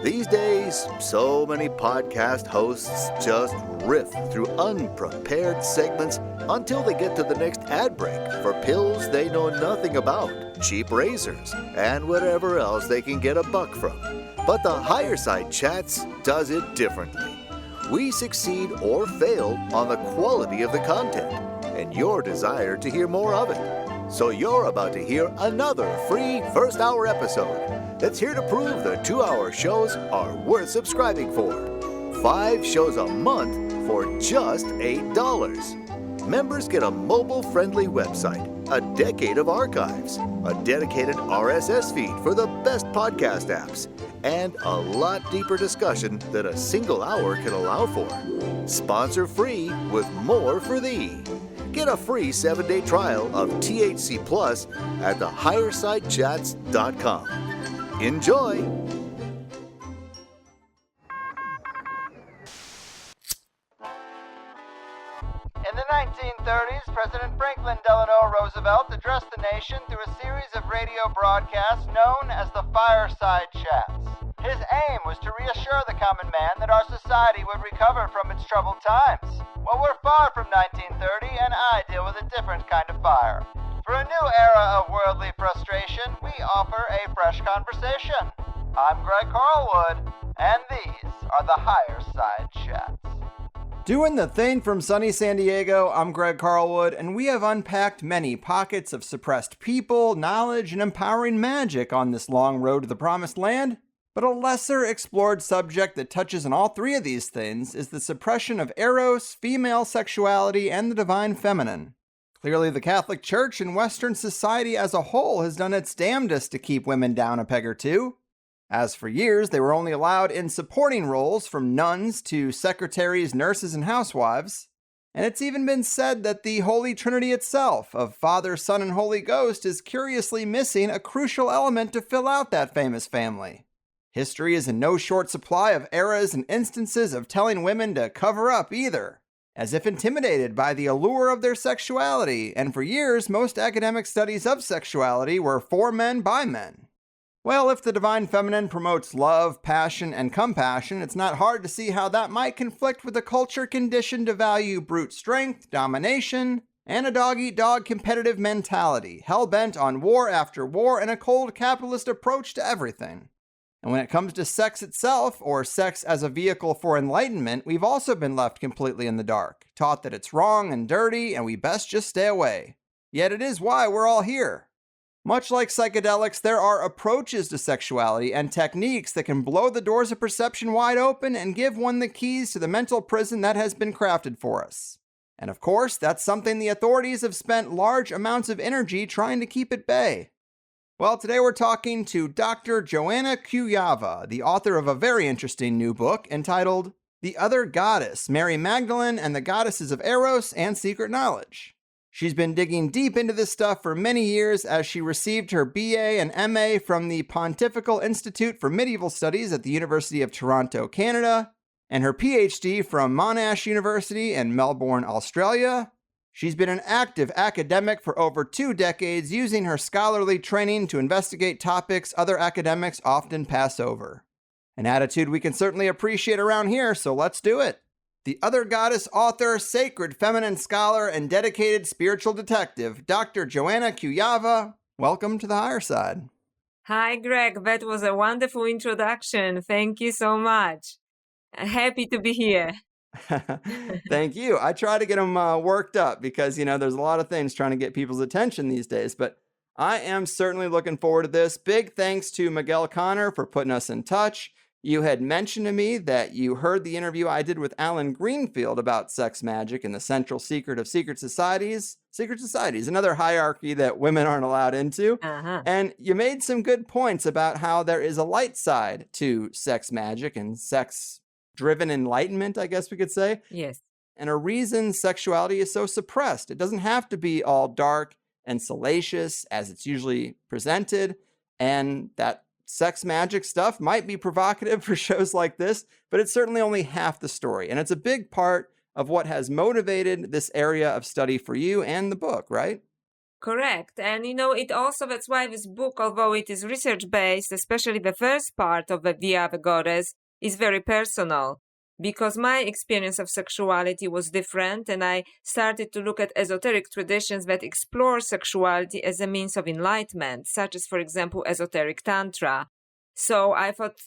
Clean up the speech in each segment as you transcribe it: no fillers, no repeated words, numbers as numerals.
These days, so many podcast hosts just riff through unprepared segments until they get to the next ad break for pills they know nothing about, cheap razors, and whatever else they can get a buck from. But the Higher Side Chats does it differently. We succeed or fail on the quality of the content and your desire to hear more of it. So you're about to hear another free first-hour episode that's here to prove the 2-hour shows are worth subscribing for. 5 shows a month for just $8. Members get a mobile-friendly website, a decade of archives, a dedicated RSS feed for the best podcast apps, and a lot deeper discussion than a single hour can allow for. Sponsor free with more for thee. Get a free 7-day trial of THC Plus at thehighersidechats.com. Enjoy! In the 1930s, President Franklin Delano Roosevelt addressed the nation through a series of radio broadcasts known as the Fireside Chats. His aim was to reassure the common man that our society would recover from its troubled times. Well, we're far from 1930, and I deal with a different kind of fire. For a new era of worldly frustration, we offer a fresh conversation. I'm Greg Carlwood, and these are the Higher Side Chats. Doing the thing from sunny San Diego, I'm Greg Carlwood, and we have unpacked many pockets of suppressed people, knowledge, and empowering magic on this long road to the promised land. But a lesser explored subject that touches on all 3 of these things is the suppression of Eros, female sexuality, and the divine feminine. Clearly, the Catholic Church and Western society as a whole has done its damnedest to keep women down a peg or two. As for years, they were only allowed in supporting roles from nuns to secretaries, nurses, and housewives. And it's even been said that the Holy Trinity itself, of Father, Son, and Holy Ghost, is curiously missing a crucial element to fill out that famous family. History is in no short supply of eras and instances of telling women to cover up either, as if intimidated by the allure of their sexuality, and for years, most academic studies of sexuality were for men by men. Well, if the divine feminine promotes love, passion, and compassion, it's not hard to see how that might conflict with a culture conditioned to value brute strength, domination, and a dog-eat-dog competitive mentality, hell-bent on war after war and a cold capitalist approach to everything. And when it comes to sex itself, or sex as a vehicle for enlightenment, we've also been left completely in the dark, taught that it's wrong and dirty, and we best just stay away. Yet it is why we're all here. Much like psychedelics, there are approaches to sexuality and techniques that can blow the doors of perception wide open and give one the keys to the mental prison that has been crafted for us. And of course, that's something the authorities have spent large amounts of energy trying to keep at bay. Well, today we're talking to Dr. Joanna Kujawa, the author of a very interesting new book entitled The Other Goddess, Mary Magdalene and the Goddesses of Eros and Secret Knowledge. She's been digging deep into this stuff for many years as she received her BA and MA from the Pontifical Institute for Medieval Studies at the University of Toronto, Canada, and her PhD from Monash University in Melbourne, Australia. She's been an active academic for over 2 decades, using her scholarly training to investigate topics other academics often pass over. An attitude we can certainly appreciate around here, so let's do it. The Other Goddess author, sacred feminine scholar, and dedicated spiritual detective, Dr. Joanna Kujawa, welcome to the Higher Side. Hi, Greg. That was a wonderful introduction. Thank you so much. Happy to be here. Thank you. I try to get them worked up because, there's a lot of things trying to get people's attention these days, but I am certainly looking forward to this. Big thanks to Miguel Connor for putting us in touch. You had mentioned to me that you heard the interview I did with Alan Greenfield about sex magic and the central secret of secret societies. Secret societies, another hierarchy that women aren't allowed into. And you made some good points about how there is a light side to sex magic and sex-driven enlightenment, I guess we could say. Yes. And a reason sexuality is so suppressed. It doesn't have to be all dark and salacious as it's usually presented, and that sex magic stuff might be provocative for shows like this, but it's certainly only half the story. And it's a big part of what has motivated this area of study for you and the book, right? Correct. And, it also, that's why this book, although it is research-based, especially the first part of the Via the Goddess, is very personal. Because my experience of sexuality was different, and I started to look at esoteric traditions that explore sexuality as a means of enlightenment, such as, for example, esoteric tantra. So I thought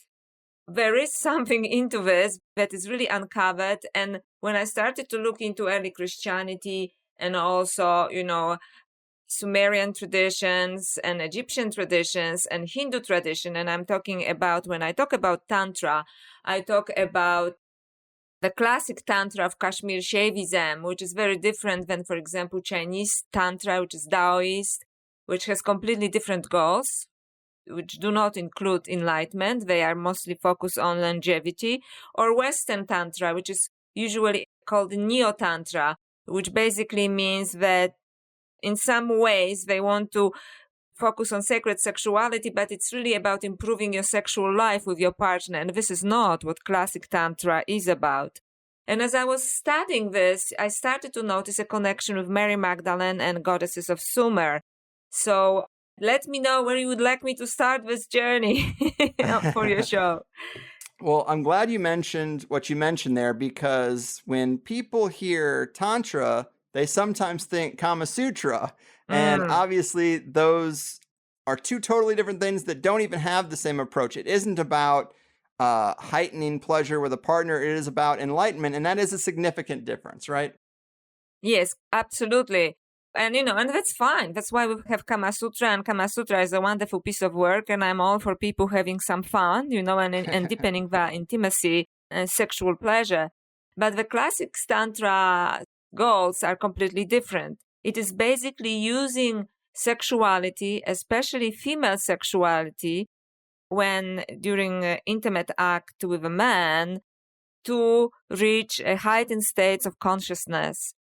there is something into this that is really uncovered. And when I started to look into early Christianity and also, Sumerian traditions and Egyptian traditions and Hindu tradition, and I'm talking about, when I talk about Tantra, I talk about the classic Tantra of Kashmir Shaivism, which is very different than, for example, Chinese Tantra, which is Taoist, which has completely different goals, which do not include enlightenment. They are mostly focused on longevity, or Western Tantra, which is usually called Neo-Tantra, which basically means that in some ways they want to focus on sacred sexuality, but it's really about improving your sexual life with your partner. And this is not what classic Tantra is about. And as I was studying this, I started to notice a connection with Mary Magdalene and goddesses of Sumer. So let me know where you would like me to start this journey for your show. Well, I'm glad you mentioned what you mentioned there, because when people hear Tantra, they sometimes think Kama Sutra. And obviously, those are two totally different things that don't even have the same approach. It isn't about heightening pleasure with a partner. It is about enlightenment. And that is a significant difference, right? Yes, absolutely. And, and that's fine. That's why we have Kama Sutra, and Kama Sutra is a wonderful piece of work. And I'm all for people having some fun, and deepening the intimacy and sexual pleasure. But the classic Tantra goals are completely different. It is basically using sexuality, especially female sexuality, when during an intimate act with a man, to reach a heightened state of consciousness.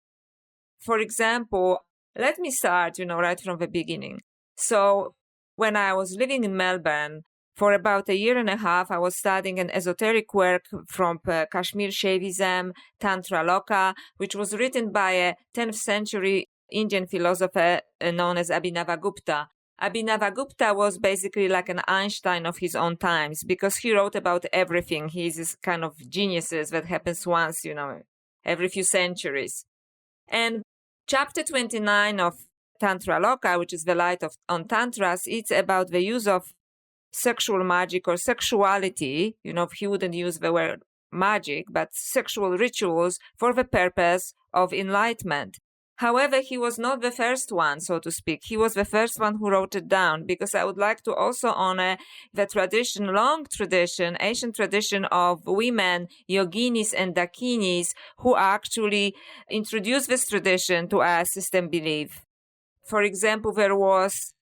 For example, let me start, right from the beginning. So when I was living in Melbourne, for about a year and a half, I was studying an esoteric work from Kashmir Shaivism, Tantra Loka, which was written by a 10th century Indian philosopher known as Abhinavagupta. Abhinavagupta was basically like an Einstein of his own times, because he wrote about everything. He's this kind of geniuses that happens once, every few centuries. And chapter 29 of Tantra Loka, which is the light on Tantras, it's about the use of sexual magic or sexuality. He wouldn't use the word magic, but sexual rituals for the purpose of enlightenment. However, he was not the first one, so to speak. He was the first one who wrote it down, because I would like to also honor the tradition, long tradition, ancient tradition of women, yoginis and dakinis, who actually introduced this tradition to our system belief. For example, there was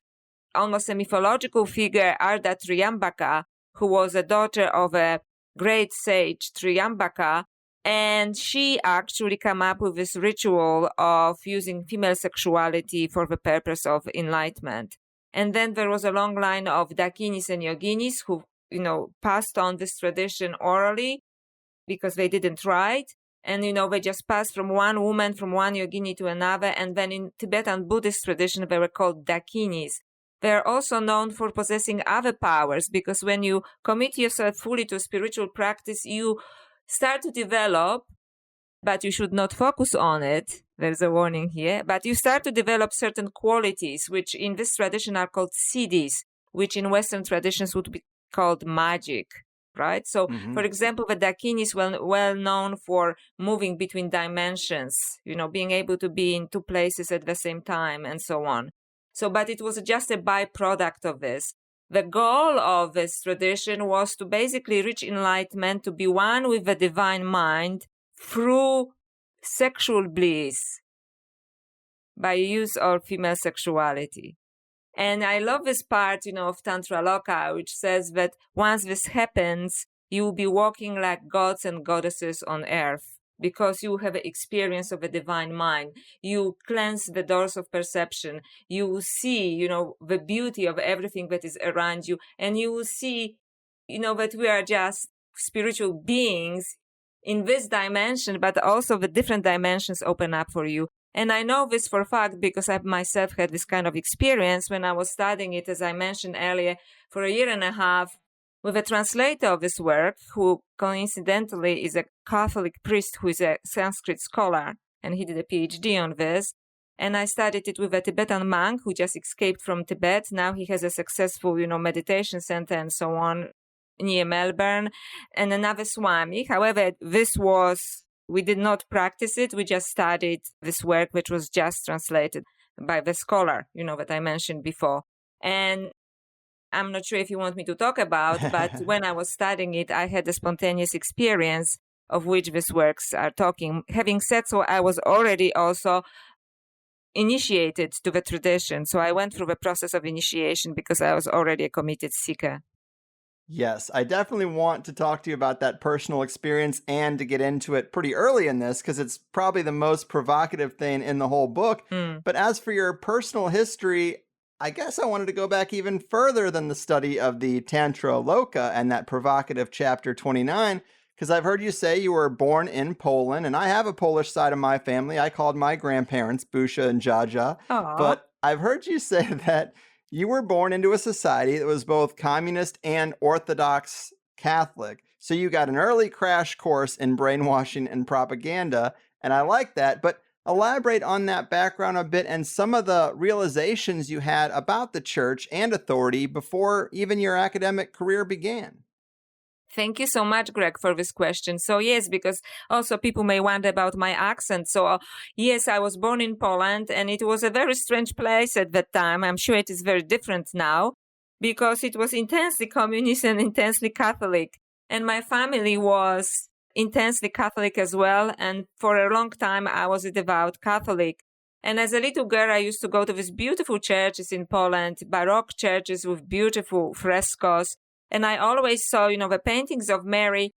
almost a mythological figure, Arda Triyambaka, who was a daughter of a great sage, Triyambaka, and she actually came up with this ritual of using female sexuality for the purpose of enlightenment. And then there was a long line of dakinis and yoginis who, passed on this tradition orally because they didn't write. And, they just passed from one woman, from one yogini to another. And then in Tibetan Buddhist tradition, they were called dakinis. They're also known for possessing other powers, because when you commit yourself fully to spiritual practice, you start to develop, but you should not focus on it. There's a warning here. But you start to develop certain qualities, which in this tradition are called siddhis, which in Western traditions would be called magic, right? So, for example, the dakini is well known for moving between dimensions, being able to be in two places at the same time and so on. So, but it was just a byproduct of this. The goal of this tradition was to basically reach enlightenment, to be one with the divine mind through sexual bliss by use of female sexuality. And I love this part, of Tantra Loka, which says that once this happens, you will be walking like gods and goddesses on earth, because you have an experience of a divine mind. You cleanse the doors of perception. You will see, the beauty of everything that is around you. And you will see, that we are just spiritual beings in this dimension, but also the different dimensions open up for you. And I know this for a fact because I myself had this kind of experience when I was studying it, as I mentioned earlier, for a year and a half with a translator of this work, who coincidentally is a Catholic priest who is a Sanskrit scholar, and he did a PhD on this. And I studied it with a Tibetan monk who just escaped from Tibet. Now he has a successful, meditation center and so on near Melbourne, and another Swami. However, we did not practice it. We just studied this work, which was just translated by the scholar, that I mentioned before. And I'm not sure if you want me to talk about, but when I was studying it, I had a spontaneous experience of which these works are talking. Having said so, I was already also initiated to the tradition. So I went through the process of initiation because I was already a committed seeker. Yes, I definitely want to talk to you about that personal experience and to get into it pretty early in this because it's probably the most provocative thing in the whole book. But as for your personal history, I guess I wanted to go back even further than the study of the Tantra Loka and that provocative chapter 29, because I've heard you say you were born in Poland, and I have a Polish side of my family. I called my grandparents Busha and Jaja. Aww. But I've heard you say that you were born into a society that was both communist and Orthodox Catholic. So you got an early crash course in brainwashing and propaganda, and I like that. But elaborate on that background a bit and some of the realizations you had about the church and authority before even your academic career began. Thank you so much, Greg, for this question. So yes, because also people may wonder about my accent. So yes, I was born in Poland, and it was a very strange place at that time. I'm sure it is very different now because it was intensely communist and intensely Catholic. And my family was intensely Catholic as well. And for a long time, I was a devout Catholic. And as a little girl, I used to go to these beautiful churches in Poland, Baroque churches with beautiful frescoes. And I always saw, the paintings of Mary,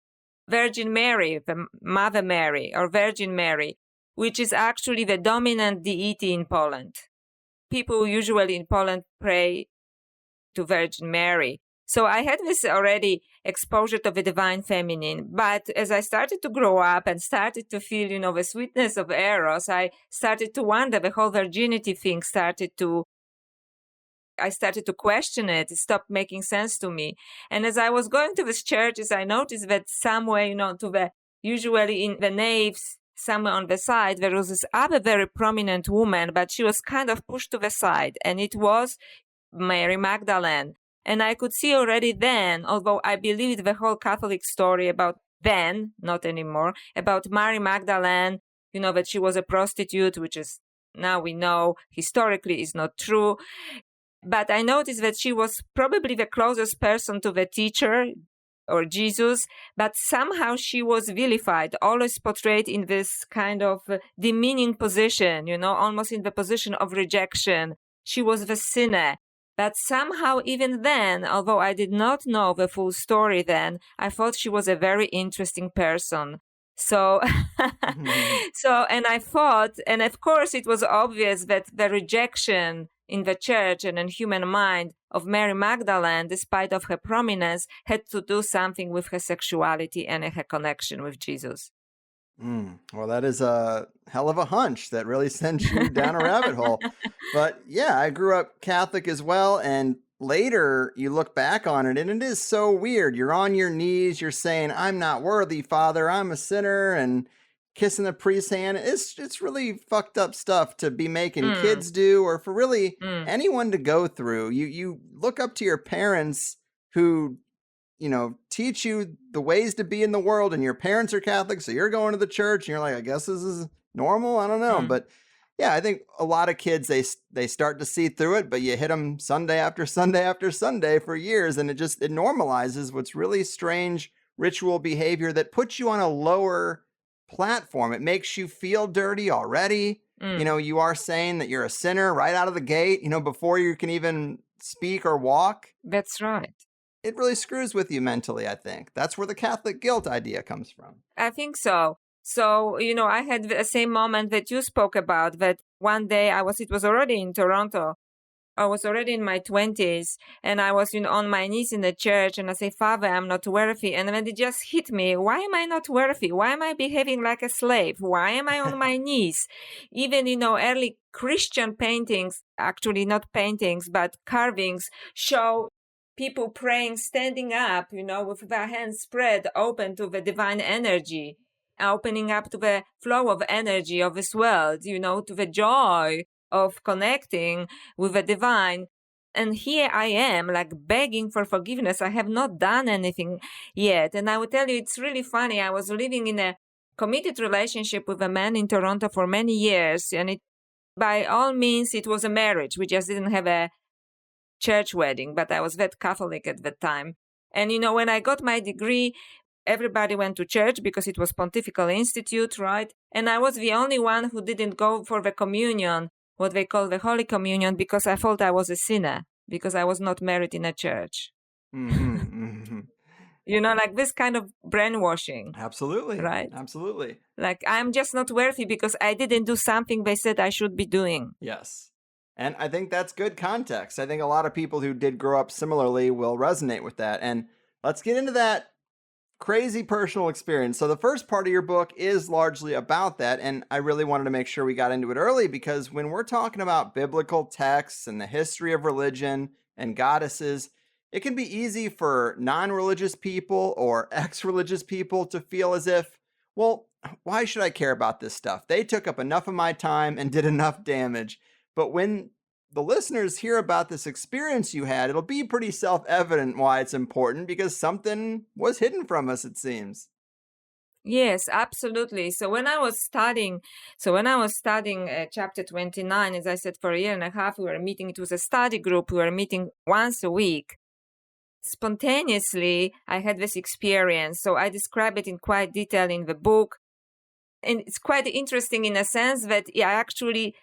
Virgin Mary, the Mother Mary or Virgin Mary, which is actually the dominant deity in Poland. People usually in Poland pray to Virgin Mary. So I had this already exposure to the divine feminine. But as I started to grow up and started to feel, the sweetness of Eros, I started to wonder, the whole virginity thing I started to question it. It stopped making sense to me. And as I was going to these churches, I noticed that somewhere, usually in the naves, somewhere on the side, there was this other very prominent woman, but she was kind of pushed to the side. And it was Mary Magdalene. And I could see already then, although I believed the whole Catholic story about then, not anymore, about Mary Magdalene, that she was a prostitute, which is now we know historically is not true. But I noticed that she was probably the closest person to the teacher or Jesus, but somehow she was vilified, always portrayed in this kind of demeaning position, almost in the position of rejection. She was the sinner. But somehow even then, although I did not know the full story then, I thought she was a very interesting person. So, and I thought, and of course it was obvious that the rejection in the church and in human mind of Mary Magdalene, despite of her prominence, had to do something with her sexuality and her connection with Jesus. Well, that is a hell of a hunch that really sends you down a rabbit hole. But yeah, I grew up Catholic as well. And later you look back on it and it is so weird. You're on your knees. You're saying, I'm not worthy, Father. I'm a sinner. And kissing the priest's hand. It's really fucked up stuff to be making kids do, or for really anyone to go through. You look up to your parents who, teach you the ways to be in the world, and your parents are Catholic, so you're going to the church, and you're like, I guess this is normal. I don't know. But yeah, I think a lot of kids, they start to see through it, but you hit them Sunday after Sunday after Sunday for years, and it normalizes what's really strange ritual behavior that puts you on a lower platform. It makes you feel dirty already. You are saying that you're a sinner right out of the gate, before you can even speak or walk. That's right. It really screws with you mentally, I think. That's where the Catholic guilt idea comes from. I think so. So, I had the same moment that you spoke about, that one day it was already in Toronto. I was already in my 20s, and I was on my knees in the church, and I say, Father, I'm not worthy. And then it just hit me. Why am I not worthy? Why am I behaving like a slave? Why am I on my knees? Even, early Christian paintings, actually not paintings, but carvings, show people praying, standing up, with their hands spread open to the divine energy, opening up to the flow of energy of this world, to the joy of connecting with the divine. And here I am, like begging for forgiveness. I have not done anything yet. And I will tell you, it's really funny. I was living in a committed relationship with a man in Toronto for many years. And by all means, it was a marriage. We just didn't have a church wedding, but I was that Catholic at that time. And, when I got my degree, everybody went to church because it was Pontifical Institute, right? And I was the only one who didn't go for the communion, what they call the Holy Communion, because I thought I was a sinner, because I was not married in a church. Mm-hmm. Like this kind of brainwashing. Absolutely. Right? Absolutely. Like, I'm just not worthy because I didn't do something they said I should be doing. Yes. And I think that's good context. I think a lot of people who did grow up similarly will resonate with that. And let's get into that crazy personal experience. So the first part of your book is largely about that, and I really wanted to make sure we got into it early, because when we're talking about biblical texts and the history of religion and goddesses, it can be easy for non-religious people or ex-religious people to feel as if, well, why should I care about this stuff? They took up enough of my time and did enough damage. But when the listeners hear about this experience you had, it'll be pretty self-evident why it's important, because something was hidden from us, it seems. Yes, absolutely. So when I was studying chapter 29, as I said, for a year and a half, we were meeting. It was a study group. We were meeting once a week. Spontaneously, I had this experience. So I describe it in quite detail in the book. And it's quite interesting in a sense that I actually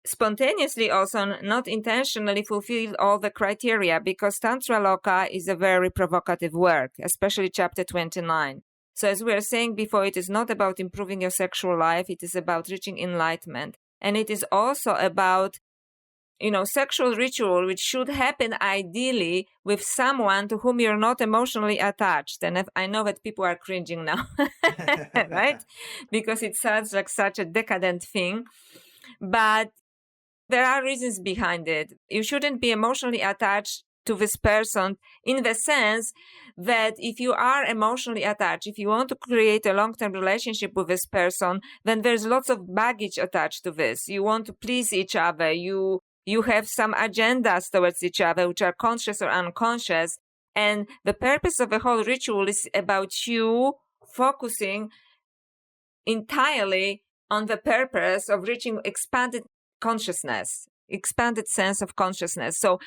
spontaneously, also not intentionally, fulfilled all the criteria, because Tantra Loka is a very provocative work, especially chapter 29. So as we were saying before, it is not about improving your sexual life. It is about reaching enlightenment. And it is also about, sexual ritual, which should happen ideally with someone to whom you're not emotionally attached. And I know that people are cringing now, right? Because it sounds like such a decadent thing. But there are reasons behind it. You shouldn't be emotionally attached to this person, in the sense that if you are emotionally attached, if you want to create a long-term relationship with this person, then there's lots of baggage attached to this. You want to please each other. You have some agendas towards each other, which are conscious or unconscious. And the purpose of the whole ritual is about you focusing entirely on the purpose of reaching expanded consciousness, expanded sense of consciousness. So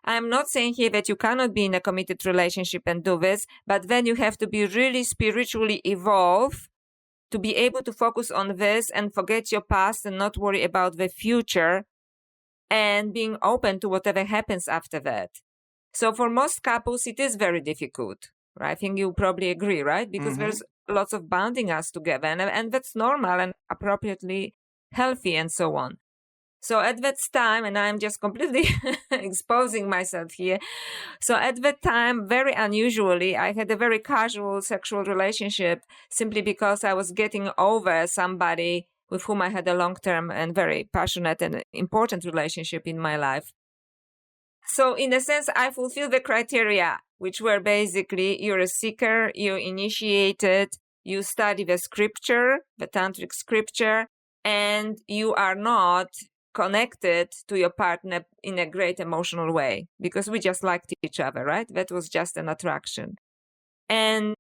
I'm not saying here that you cannot be in a committed relationship and do this, but then you have to be really spiritually evolved to be able to focus on this and forget your past and not worry about the future, and being open to whatever happens after that. So for most couples, it is very difficult, right? I think you probably agree, right? Because there's lots of bonding us together, and that's normal and appropriately healthy and so on. So at that time, and I'm just completely exposing myself here. So at that time, very unusually, I had a very casual sexual relationship, simply because I was getting over somebody with whom I had a long-term and very passionate and important relationship in my life. So in a sense, I fulfilled the criteria, which were basically, you're a seeker, you're initiated, you study the scripture, the tantric scripture, and you are not connected to your partner in a great emotional way, because we just liked each other, right? That was just an attraction. And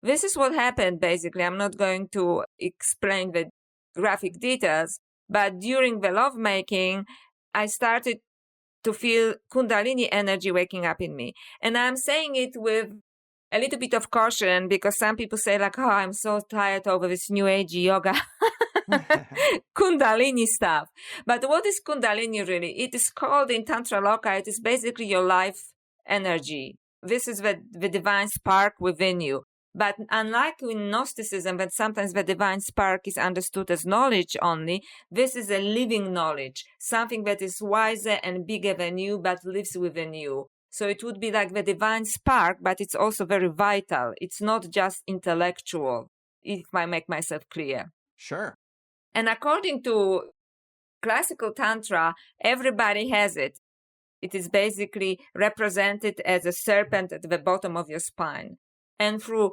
this is what happened, basically. I'm not going to explain the graphic details, but during the lovemaking, I started to feel Kundalini energy waking up in me. And I'm saying it with a little bit of caution, because some people say like, oh, I'm so tired over this new age yoga, Kundalini stuff. But what is Kundalini really? It is called in Tantra Loka, it is basically your life energy. This is the divine spark within you. But unlike in Gnosticism, when sometimes the divine spark is understood as knowledge only, this is a living knowledge, something that is wiser and bigger than you, but lives within you. So it would be like the divine spark, but it's also very vital. It's not just intellectual, if I make myself clear. Sure. And according to classical Tantra, everybody has it. It is basically represented as a serpent at the bottom of your spine. And through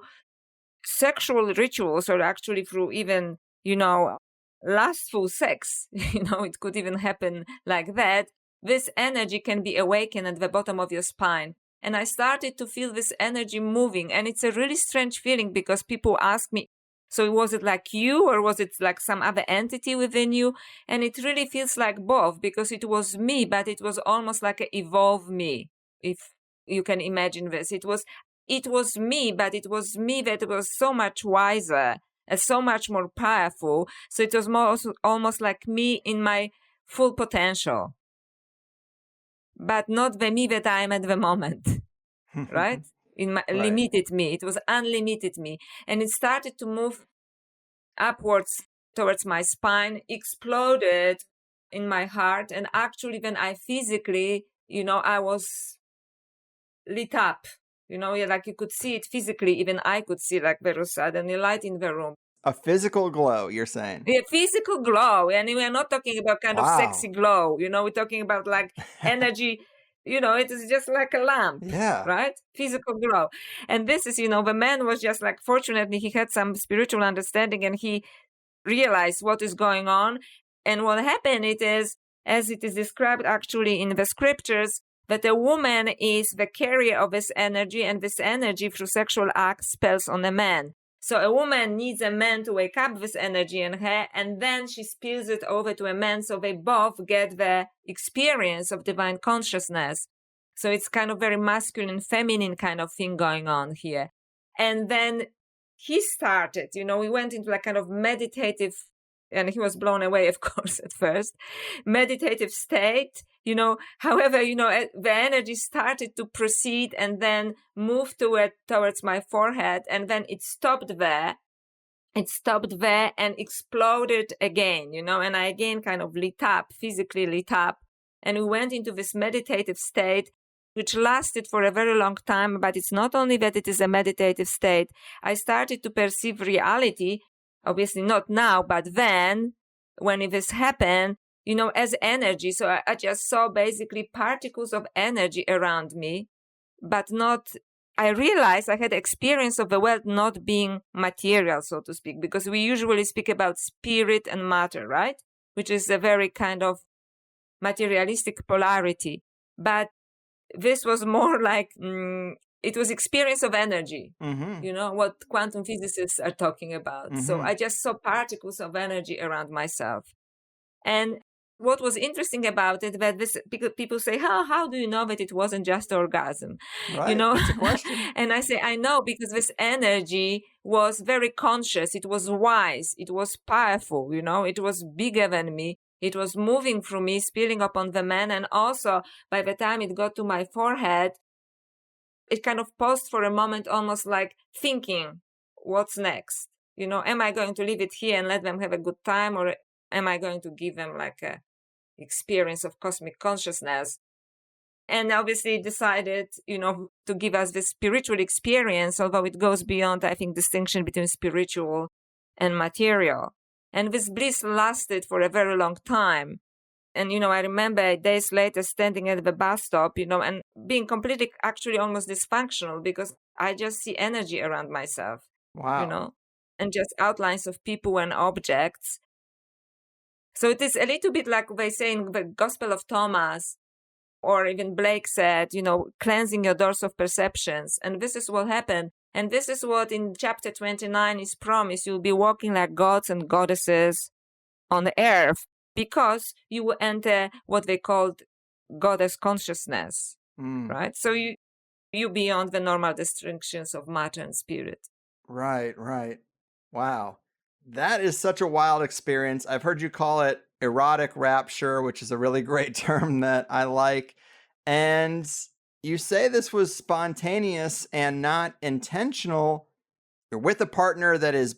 sexual rituals, or actually through even, lustful sex, it could even happen like that, this energy can be awakened at the bottom of your spine. And I started to feel this energy moving. And it's a really strange feeling because people ask me, so was it like you or was it like some other entity within you? And it really feels like both, because it was me, but it was almost like an evolved me, if you can imagine this. It was me, but it was me that was so much wiser and so much more powerful. So it was almost like me in my full potential, but not the me that I am at the moment, right? In my Right. limited me. It was unlimited me. And it started to move upwards towards my spine, exploded in my heart. And actually, when I physically, I was lit up, like you could see it physically. Even I could see like there was suddenly light in the room. A physical glow, you're saying? A physical glow. And we're not talking about kind of Wow. sexy glow, we're talking about like energy. It is just like a lamp, Yeah. right? Physical glow. And this is, the man was just like, fortunately, he had some spiritual understanding and he realized what is going on. And what happened, it is, as it is described actually in the scriptures, that a woman is the carrier of this energy, and this energy through sexual acts spells on a man. So a woman needs a man to wake up this energy in her, and then she spills it over to a man, so they both get the experience of divine consciousness. So it's kind of very masculine, feminine kind of thing going on here. And then he started, we went into like kind of meditative, and he was blown away, of course, at first, meditative state, however, the energy started to proceed and then move towards my forehead, and then it stopped there. It stopped there and exploded again, and I again kind of physically lit up, and we went into this meditative state, which lasted for a very long time. But it's not only that it is a meditative state. I started to perceive reality, obviously not now, but then when this happened, as energy. So I just saw basically particles of energy around me, but not, I realized I had experience of the world not being material, so to speak, because we usually speak about spirit and matter, right? Which is a very kind of materialistic polarity. But this was more like, it was experience of energy, what quantum physicists are talking about. So I just saw particles of energy around myself. And what was interesting about it, that people say, how do you know that it wasn't just orgasm? Right. It's a question. And I say, I know, because this energy was very conscious. It was wise. It was powerful. It was bigger than me. It was moving through me, spilling upon the man. And also, by the time it got to my forehead, it kind of paused for a moment, almost like thinking, what's next? Am I going to leave it here and let them have a good time? Or am I going to give them like a experience of cosmic consciousness? And obviously decided, to give us this spiritual experience, although it goes beyond, I think, distinction between spiritual and material. And this bliss lasted for a very long time. And, I remember days later standing at the bus stop, and being completely, actually almost dysfunctional, because I just see energy around myself. Wow. And just outlines of people and objects. So it is a little bit like they say in the Gospel of Thomas, or even Blake said, cleansing your doors of perceptions. And this is what happened. And this is what in chapter 29 is promised. You'll be walking like gods and goddesses on the earth, because you will enter what they called goddess consciousness, right? So you beyond the normal distinctions of matter and spirit. Right. Wow. That is such a wild experience. I've heard you call it erotic rapture, which is a really great term that I like. And you say this was spontaneous and not intentional. you're with a partner that is,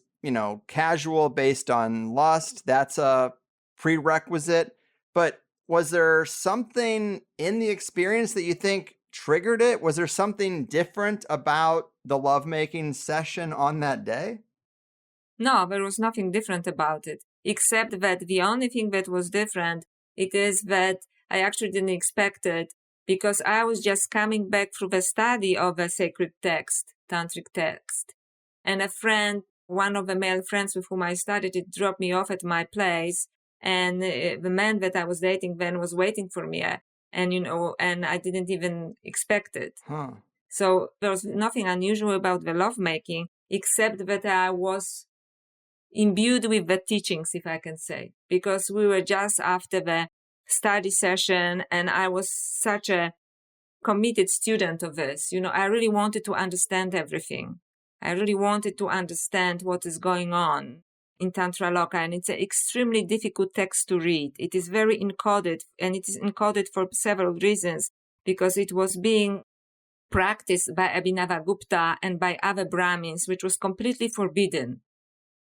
casual based on lust. That's a prerequisite. But was there something in the experience that you think triggered it? Was there something different about the lovemaking session on that day? No, there was nothing different about it, except that the only thing that was different, it is that I actually didn't expect it, because I was just coming back through the study of a sacred text, tantric text. And a friend, one of the male friends with whom I studied it, dropped me off at my place. And the man that I was dating then was waiting for me. And I didn't even expect it. Huh. So there was nothing unusual about the lovemaking, except that I was imbued with the teachings, if I can say, because we were just after the study session and I was such a committed student of this. I really wanted to understand everything. I really wanted to understand what is going on in Tantra Loka, and it's an extremely difficult text to read. It is very encoded, and it is encoded for several reasons, because it was being practiced by Abhinavagupta and by other Brahmins, which was completely forbidden,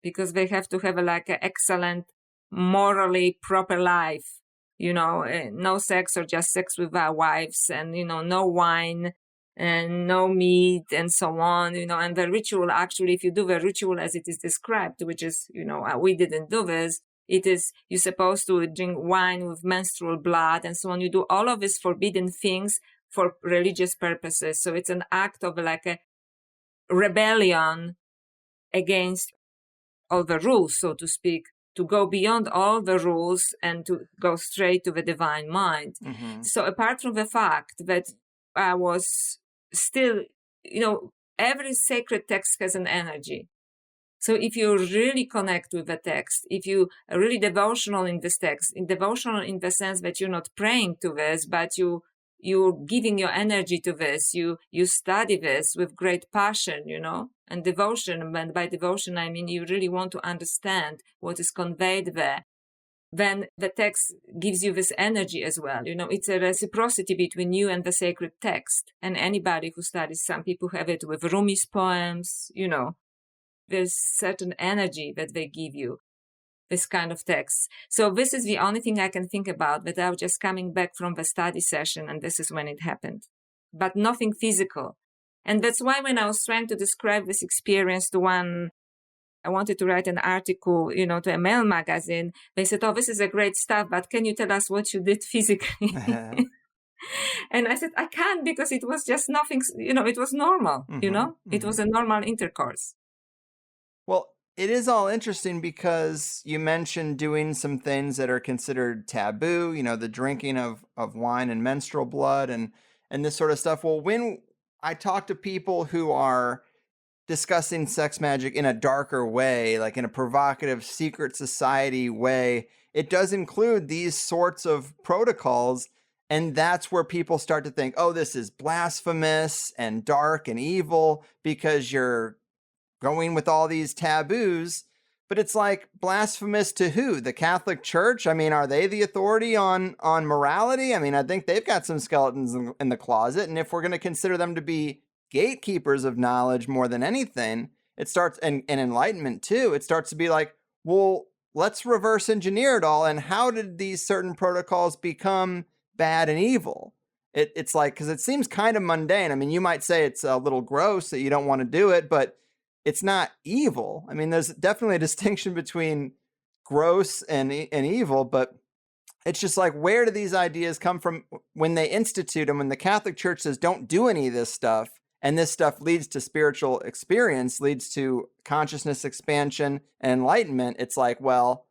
because they have to have an excellent, morally proper life, no sex or just sex with our wives, and, no wine and no meat and so on, and the ritual, actually, if you do the ritual as it is described, which is, we didn't do this, it is, you're supposed to drink wine with menstrual blood and so on. You do all of these forbidden things for religious purposes. So it's an act of like a rebellion against all the rules, so to speak, to go beyond all the rules and to go straight to the divine mind. Mm-hmm. So apart from the fact that I was still, every sacred text has an energy. So if you really connect with the text, if you are really devotional in this text, devotional in the sense that you're not praying to this, but you're giving your energy to this, you study this with great passion, and devotion. And by devotion, I mean you really want to understand what is conveyed there. Then the text gives you this energy as well. It's a reciprocity between you and the sacred text. And anybody who studies, some people have it with Rumi's poems, there's certain energy that they give you, this kind of text. So this is the only thing I can think about, that I was just coming back from the study session and this is when it happened. But nothing physical. And that's why when I was trying to describe this experience to one, I wanted to write an article, to a male magazine. They said, oh, this is a great stuff, but can you tell us what you did physically? And I said, I can't, because it was just nothing, it was normal, it was a normal intercourse. Well, it is all interesting because you mentioned doing some things that are considered taboo, the drinking of wine and menstrual blood and this sort of stuff. Well, when I talk to people who are discussing sex magic in a darker way, like in a provocative secret society way, it does include these sorts of protocols. And that's where people start to think, oh, this is blasphemous and dark and evil because you're going with all these taboos. But it's like, blasphemous to who? The Catholic Church? I mean, are they the authority on morality? I mean, I think they've got some skeletons in the closet. And if we're going to consider them to be gatekeepers of knowledge more than anything, it starts, and enlightenment too, it starts to be like, well, let's reverse engineer it all. And how did these certain protocols become bad and evil? It's like, because it seems kind of mundane. I mean, you might say it's a little gross that you don't want to do it, but it's not evil. I mean, there's definitely a distinction between gross and evil, but it's just like, where do these ideas come from when they institute them? When the Catholic Church says, don't do any of this stuff, and this stuff leads to spiritual experience, leads to consciousness expansion and enlightenment, it's like, well,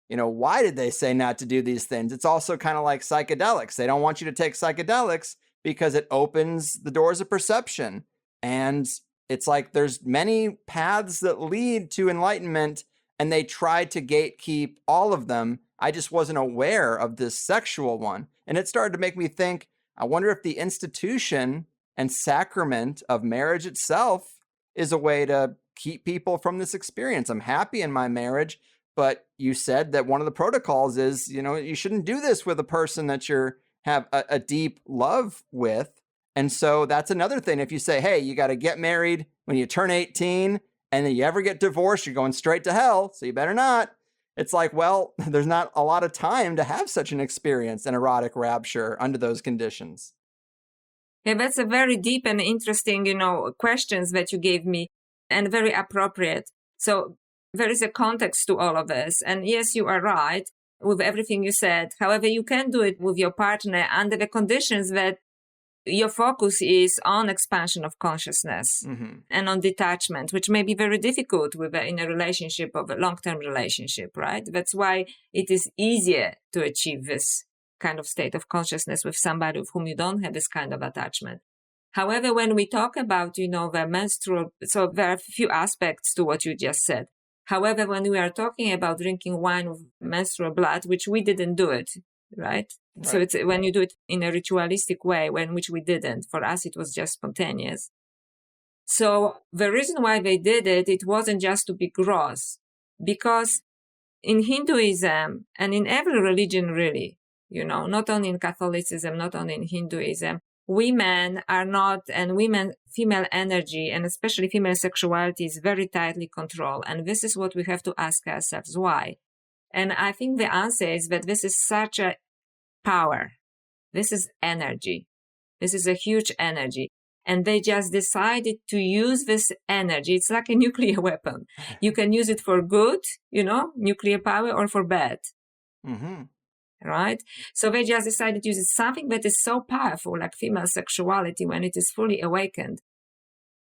why did they say not to do these things? It's also kind of like psychedelics. They don't want you to take psychedelics because it opens the doors of perception. And it's like there's many paths that lead to enlightenment, and they tried to gatekeep all of them. I just wasn't aware of this sexual one. And it started to make me think, I wonder if the institution and sacrament of marriage itself is a way to keep people from this experience. I'm happy in my marriage, but you said that one of the protocols is, you shouldn't do this with a person that you have a deep love with. And so that's another thing. If you say, hey, you got to get married when you turn 18 And then you ever get divorced, you're going straight to hell, so you better not. It's like, well, there's not a lot of time to have such an experience, an erotic rapture under those conditions. Yeah, that's a very deep and interesting, questions that you gave me, and very appropriate. So there is a context to all of this. And yes, you are right with everything you said. However, you can do it with your partner under the conditions that your focus is on expansion of consciousness and on detachment, which may be very difficult in a relationship, of a long-term relationship, right? That's why it is easier to achieve this kind of state of consciousness with somebody with whom you don't have this kind of attachment. However, when we talk about, the menstrual, so there are a few aspects to what you just said. However, when we are talking about drinking wine with menstrual blood, which we didn't do it, right? So it's when you do it in a ritualistic way, which we didn't. For us, it was just spontaneous. So the reason why they did it, it wasn't just to be gross, because in Hinduism and in every religion, really, not only in Catholicism, not only in Hinduism, women are not, and female energy, and especially female sexuality, is very tightly controlled. And this is what we have to ask ourselves, why? And I think the answer is that this is such a power. This is energy. This is a huge energy. And they just decided to use this energy. It's like a nuclear weapon. You can use it for good, nuclear power, or for bad. Right? So they just decided to use something that is so powerful, like female sexuality, when it is fully awakened.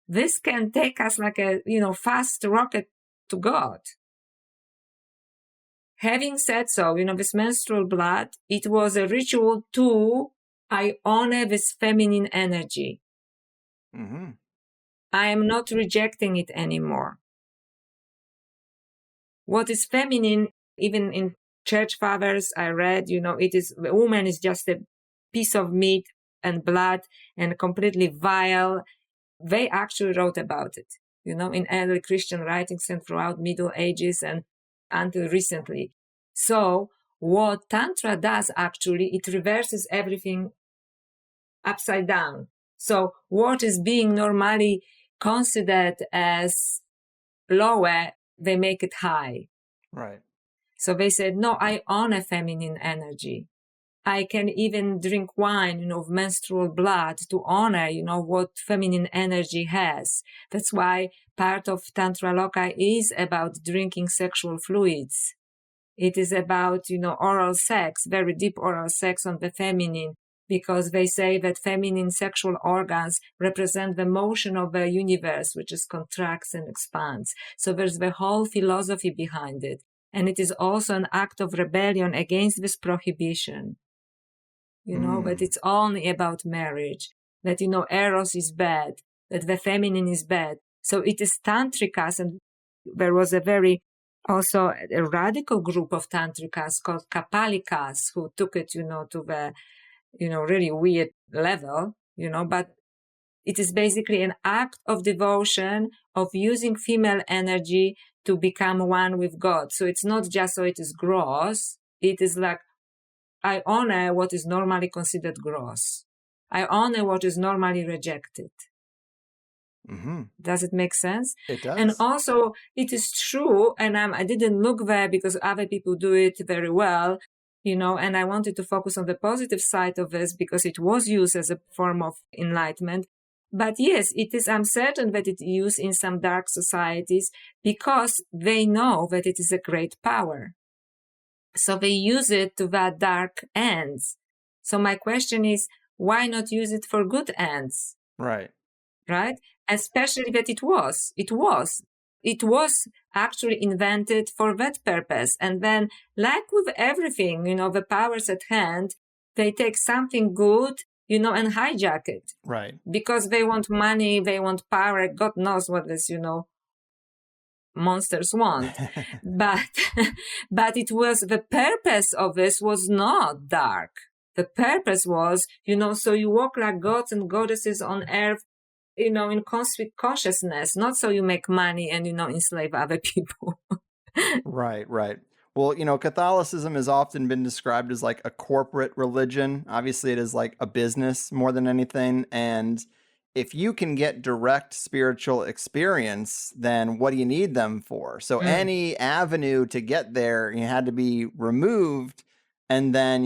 This can take us like a, fast rocket to God. Having said so, this menstrual blood, it was a ritual I honor this feminine energy. I am not rejecting it anymore. What is feminine, even in church fathers, I read, the woman is just a piece of meat and blood and completely vile. They actually wrote about it, in early Christian writings and throughout Middle Ages and until recently. So what Tantra does, actually, it reverses everything upside down. So what is being normally considered as lower, they make it high. Right. So they said, no, I honor feminine energy. I can even drink wine, of menstrual blood to honor, what feminine energy has. That's why part of Tantra Loka is about drinking sexual fluids. It is about, oral sex, very deep oral sex on the feminine, because they say that feminine sexual organs represent the motion of the universe, which is contracts and expands. So there's the whole philosophy behind it. And it is also an act of rebellion against this prohibition. But it's only about marriage, that, Eros is bad, that the feminine is bad. So it is tantrikas, and there was also a radical group of tantrikas called kapalikas who took it, to the, really weird level, but it is basically an act of devotion, of using female energy to become one with God. So it's not just so it is gross. It is like, I honor what is normally considered gross. I honor what is normally rejected. Does it make sense? It does. And also, it is true, and I didn't look there because other people do it very well, and I wanted to focus on the positive side of this because it was used as a form of enlightenment. But yes, it is, I'm certain that it's used in some dark societies because they know that it is a great power. So they use it to that dark ends. So my question is, why not use it for good ends? Right. Right? Especially that it was actually invented for that purpose. And then, like with everything, the powers at hand, they take something good, and hijack it. Right. Because they want money, they want power. God knows what this, monsters want. but it was, the purpose of this was not dark. The purpose was, so you walk like gods and goddesses on earth, in cosmic consciousness, not so you make money and, enslave other people. Right. Well, Catholicism has often been described as like a corporate religion. Obviously, it is like a business more than anything. And if you can get direct spiritual experience, then what do you need them for? So any avenue to get there, you had to be removed. And then,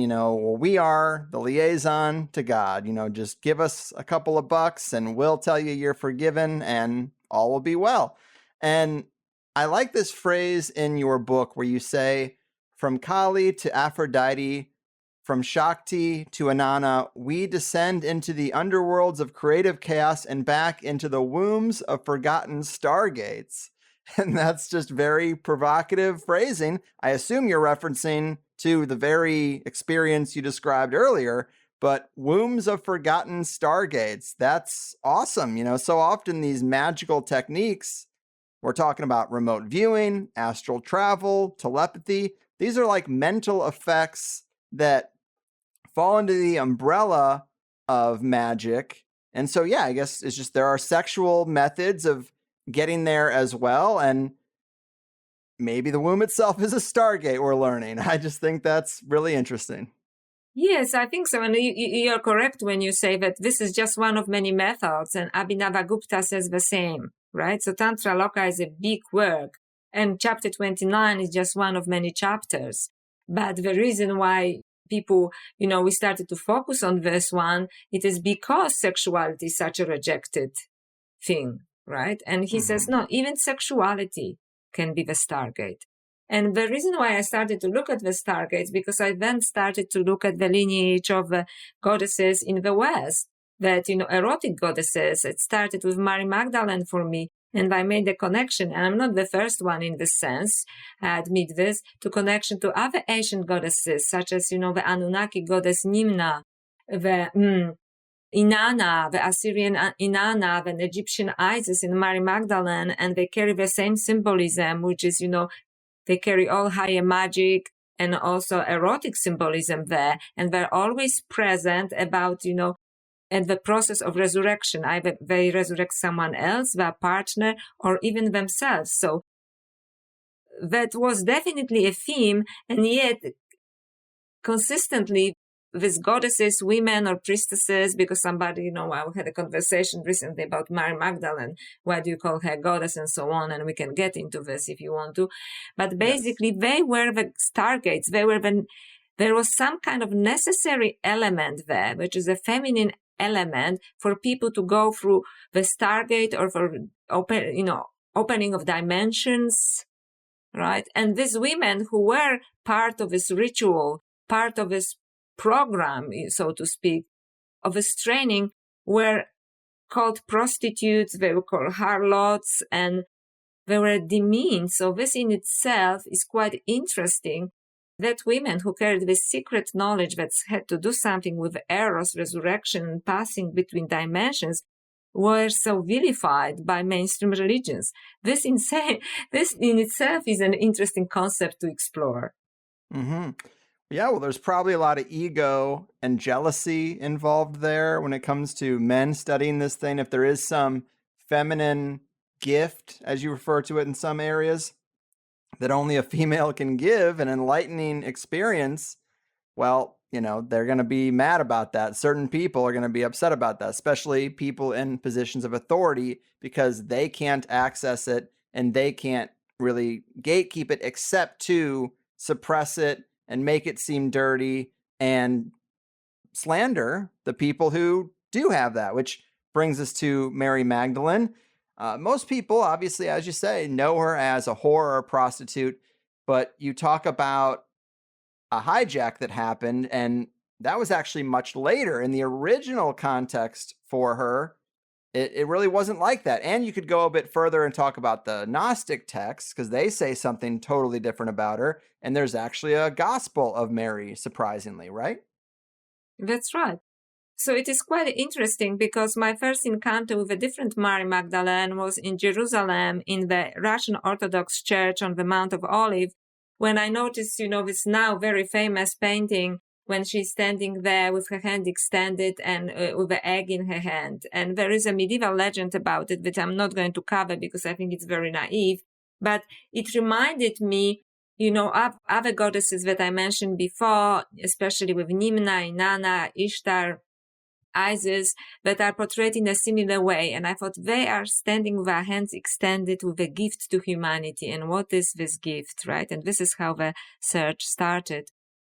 we are the liaison to God, just give us a couple of bucks and we'll tell you you're forgiven and all will be well. And I like this phrase in your book where you say, from Kali to Aphrodite, from Shakti to Inanna, we descend into the underworlds of creative chaos and back into the wombs of forgotten stargates. And that's just very provocative phrasing. I assume you're referencing to the very experience you described earlier, but wombs of forgotten stargates, that's awesome. So often these magical techniques, we're talking about remote viewing, astral travel, telepathy. These are like mental effects that fall into the umbrella of magic. And so, yeah, I guess it's just there are sexual methods of getting there as well. And maybe the womb itself is a stargate, we're learning. I just think that's really interesting. Yes, I think so. And you're correct when you say that this is just one of many methods. And Abhinavagupta says the same, right? So Tantra Loka is a big work. And chapter 29 is just one of many chapters. But the reason why people, we started to focus on this one, it is because sexuality is such a rejected thing, right? And he says, no, even sexuality can be the stargate. And the reason why I started to look at the stargates, because I then started to look at the lineage of goddesses in the West, that, erotic goddesses. It started with Mary Magdalene for me. And I made the connection, and I'm not the first one in this sense, I admit this, to connection to other ancient goddesses, such as, the Anunnaki goddess Nimna, the Inanna, the Assyrian Inanna, the Egyptian Isis in Mary Magdalene, and they carry the same symbolism, which is, they carry all higher magic and also erotic symbolism there, and they're always present about, and the process of resurrection. Either they resurrect someone else, their partner, or even themselves. So that was definitely a theme, and yet consistently with goddesses, women, or priestesses, because somebody, I had a conversation recently about Mary Magdalene. Why do you call her goddess and so on? And we can get into this if you want to. But basically, They were the stargates. There was some kind of necessary element there, which is a feminine element for people to go through the stargate or for opening of dimensions, right? And these women who were part of this ritual, part of this program, so to speak, of this training, were called prostitutes, they were called harlots, and they were demeaned. So this in itself is quite interesting, that women who carried this secret knowledge that had to do something with Eros, resurrection, and passing between dimensions, were so vilified by mainstream religions. This in itself is an interesting concept to explore. Mm-hmm. Yeah, well, there's probably a lot of ego and jealousy involved there when it comes to men studying this thing. If there is some feminine gift, as you refer to it in some areas, that only a female can give, an enlightening experience, well, they're going to be mad about that. Certain people are going to be upset about that, especially people in positions of authority, because they can't access it and they can't really gatekeep it except to suppress it and make it seem dirty and slander the people who do have that, which brings us to Mary Magdalene. Most people, obviously, as you say, know her as a whore or a prostitute, but you talk about a hijack that happened, and that was actually much later. In the original context for her, it really wasn't like that. And you could go a bit further and talk about the Gnostic texts, because they say something totally different about her, and there's actually a gospel of Mary, surprisingly, right? That's right. So it is quite interesting, because my first encounter with a different Mary Magdalene was in Jerusalem, in the Russian Orthodox Church on the Mount of Olives, when I noticed, this now very famous painting when she's standing there with her hand extended and with the egg in her hand. And there is a medieval legend about it that I'm not going to cover because I think it's very naive, but it reminded me, of other goddesses that I mentioned before, especially with Nimna, Inanna, Ishtar, Isis that are portrayed in a similar way. And I thought they are standing with their hands extended with a gift to humanity. And what is this gift, right? And this is how the search started.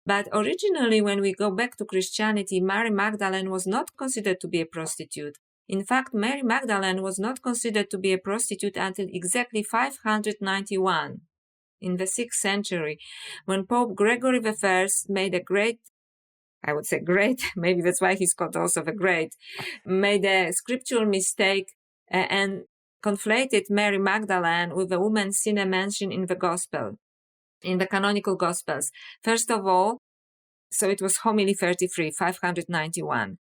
But originally, when we go back to Christianity, Mary Magdalene was not considered to be a prostitute. In fact, Mary Magdalene was not considered to be a prostitute until exactly 591 in the 6th century, when Pope Gregory I made a great, I would say great, maybe that's why he's called also the Great, made a scriptural mistake and conflated Mary Magdalene with a woman sinner mentioned in the Gospel, in the canonical Gospels. First of all, so it was Homily 33, 591.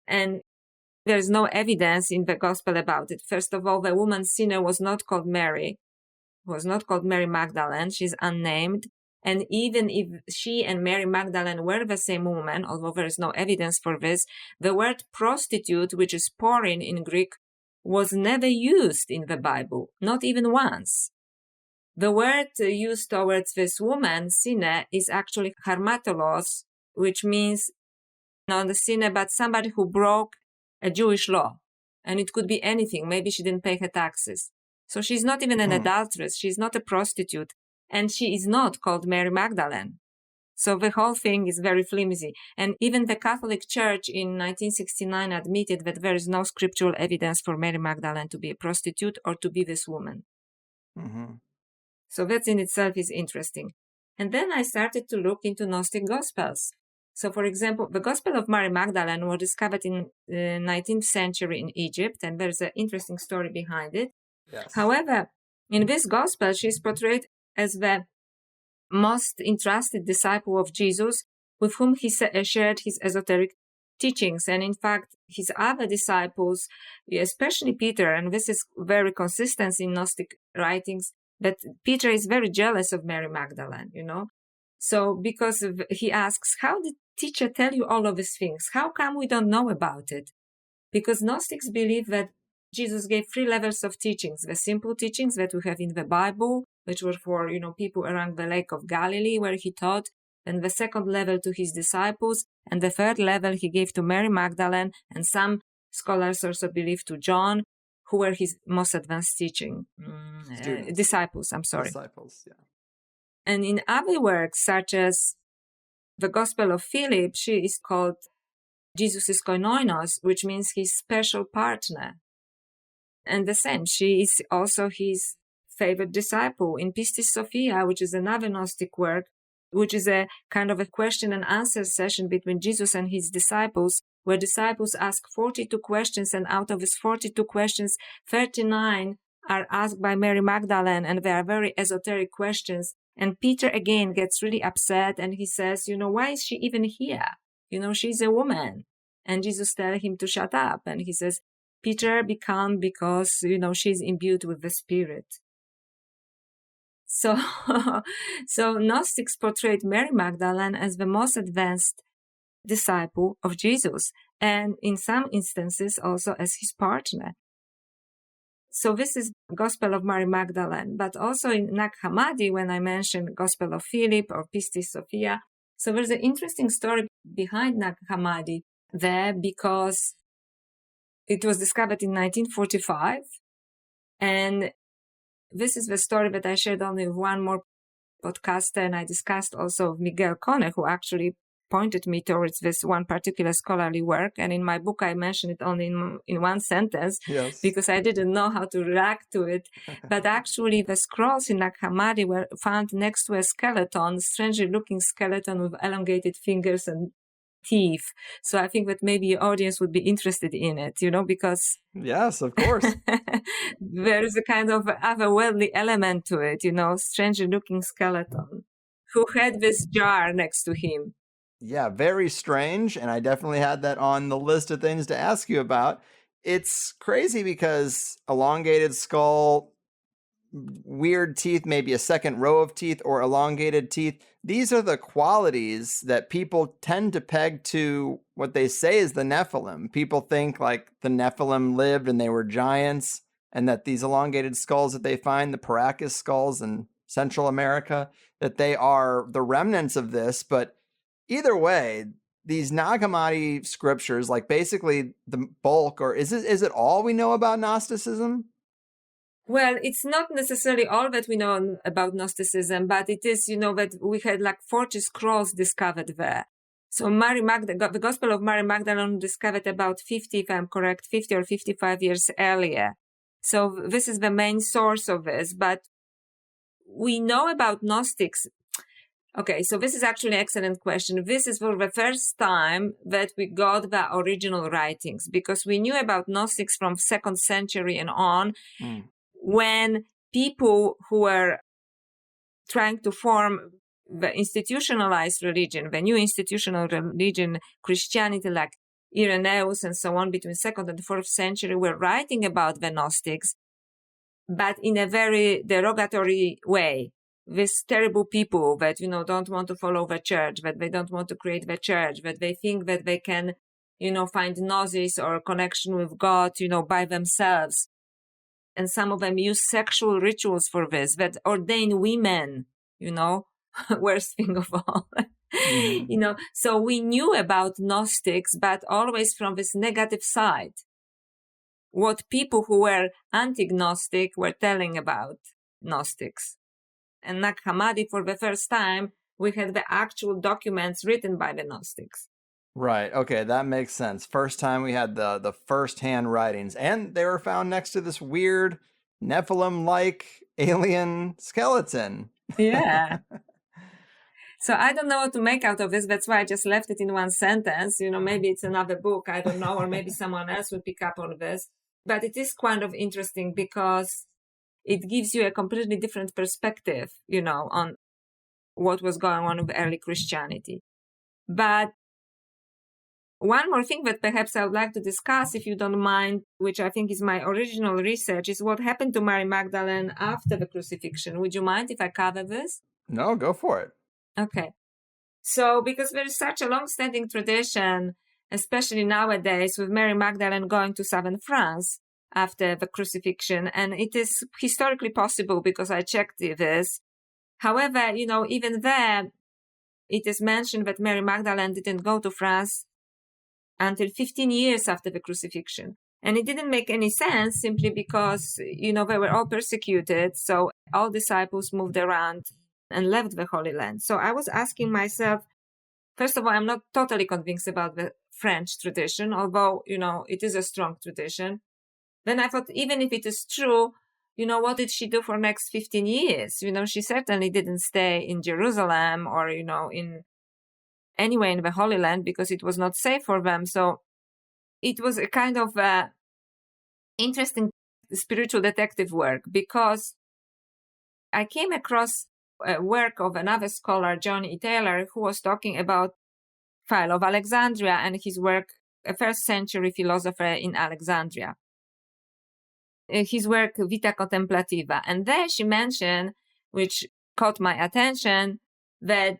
And there's no evidence in the Gospel about it. First of all, the woman sinner was not called Mary, Magdalene. She's unnamed. And even if she and Mary Magdalene were the same woman, although there is no evidence for this, the word prostitute, which is porn in Greek, was never used in the Bible, not even once. The word used towards this woman, sinner, is actually harmatolos, which means not a sinner, but somebody who broke a Jewish law. And it could be anything. Maybe she didn't pay her taxes. So she's not even an adulteress. She's not a prostitute. And she is not called Mary Magdalene. So the whole thing is very flimsy. And even the Catholic Church in 1969 admitted that there is no scriptural evidence for Mary Magdalene to be a prostitute or to be this woman. Mm-hmm. So that in itself is interesting. And then I started to look into Gnostic Gospels. So, for example, the Gospel of Mary Magdalene was discovered in the 19th century in Egypt, and there's an interesting story behind it. Yes. However, in this Gospel, she is portrayed as the most entrusted disciple of Jesus, with whom he shared his esoteric teachings. And in fact, his other disciples, especially Peter, and this is very consistent in Gnostic writings, that Peter is very jealous of Mary Magdalene, So because he asks, how did teacher tell you all of these things? How come we don't know about it? Because Gnostics believe that Jesus gave 3 levels of teachings: the simple teachings that we have in the Bible, which were for, people around the Lake of Galilee where he taught, and the second level to his disciples, and the third level he gave to Mary Magdalene, and some scholars also believe to John, who were his most advanced teaching disciples. Disciples, yeah. And in other works, such as the Gospel of Philip, she is called Jesus' koinonos, which means his special partner. And the same, she is also his favorite disciple. In Pistis Sophia, which is another Gnostic work, which is a kind of a question and answer session between Jesus and his disciples, where disciples ask 42 questions, and out of these 42 questions, 39 are asked by Mary Magdalene, and they are very esoteric questions. And Peter again gets really upset, and he says, why is she even here? She's a woman. And Jesus tells him to shut up. And he says, Peter, be calm, because, she's imbued with the Spirit. So Gnostics portrayed Mary Magdalene as the most advanced disciple of Jesus, and in some instances also as his partner. So this is Gospel of Mary Magdalene, but also in Nag Hammadi, when I mentioned Gospel of Philip or Pistis Sophia. So there's an interesting story behind Nag Hammadi there, because it was discovered in 1945. And this is the story that I shared only with one more podcaster, and I discussed also with Miguel Cone, who actually pointed me towards this one particular scholarly work. And in my book, I mentioned it only in one sentence, yes, because I didn't know how to react to it. But actually, the scrolls in Nag Hammadi were found next to a skeleton, strangely looking skeleton with elongated fingers and teeth. So I think that maybe your audience would be interested in it, because... Yes, of course. There is a kind of otherworldly element to it, strangely looking skeleton who had this jar next to him. Yeah, very strange. And I definitely had that on the list of things to ask you about. It's crazy because elongated skull, weird teeth, maybe a second row of teeth, or elongated teeth. These are the qualities that people tend to peg to what they say is the Nephilim. People think like the Nephilim lived and they were giants, and that these elongated skulls that they find, the Paracas skulls in Central America, that they are the remnants of this. But either way, these Nag Hammadi scriptures, like basically the bulk, or is it all we know about Gnosticism? Well, it's not necessarily all that we know about Gnosticism, but it is, that we had like 40 scrolls discovered there. So the Gospel of Mary Magdalene discovered about 50, if I'm correct, 50 or 55 years earlier. So this is the main source of this, but we know about Gnostics. Okay, so this is actually an excellent question. This is for the first time that we got the original writings, because we knew about Gnostics from 2nd century and on, when people who were trying to form the institutionalized religion, the new institutional religion, Christianity, like Irenaeus and so on, between 2nd and 4th century, were writing about the Gnostics, but in a very derogatory way. These terrible people that, don't want to follow the church, that they don't want to create the church, that they think that they can, find gnosis or connection with God, by themselves. And some of them use sexual rituals for this, that ordain women, worst thing of all. So we knew about Gnostics, but always from this negative side. What people who were anti-Gnostic were telling about Gnostics. And Nag Hammadi, for the first time, we had the actual documents written by the Gnostics. Right. Okay, that makes sense. First time we had the first-hand writings, and they were found next to this weird Nephilim-like alien skeleton. Yeah. So I don't know what to make out of this. That's why I just left it in one sentence. Maybe it's another book. I don't know. Or maybe someone else will pick up on this. But it is kind of interesting because it gives you a completely different perspective, on what was going on with early Christianity. But one more thing that perhaps I would like to discuss, if you don't mind, which I think is my original research, is what happened to Mary Magdalene after the crucifixion. Would you mind if I cover this? No, go for it. Okay. So, because there is such a long-standing tradition, especially nowadays, with Mary Magdalene going to southern France after the crucifixion, and it is historically possible because I checked this. However, even there, it is mentioned that Mary Magdalene didn't go to France until 15 years after the crucifixion. And it didn't make any sense simply because, they were all persecuted. So all disciples moved around and left the Holy Land. So I was asking myself, first of all, I'm not totally convinced about the French tradition, although, it is a strong tradition. Then I thought, even if it is true, what did she do for next 15 years? She certainly didn't stay in Jerusalem or, anywhere in the Holy Land because it was not safe for them. So it was a kind of interesting spiritual detective work, because I came across a work of another scholar, John E. Taylor, who was talking about Philo of Alexandria and his work, a first century philosopher in Alexandria. His work, Vita Contemplativa. And there she mentioned, which caught my attention, that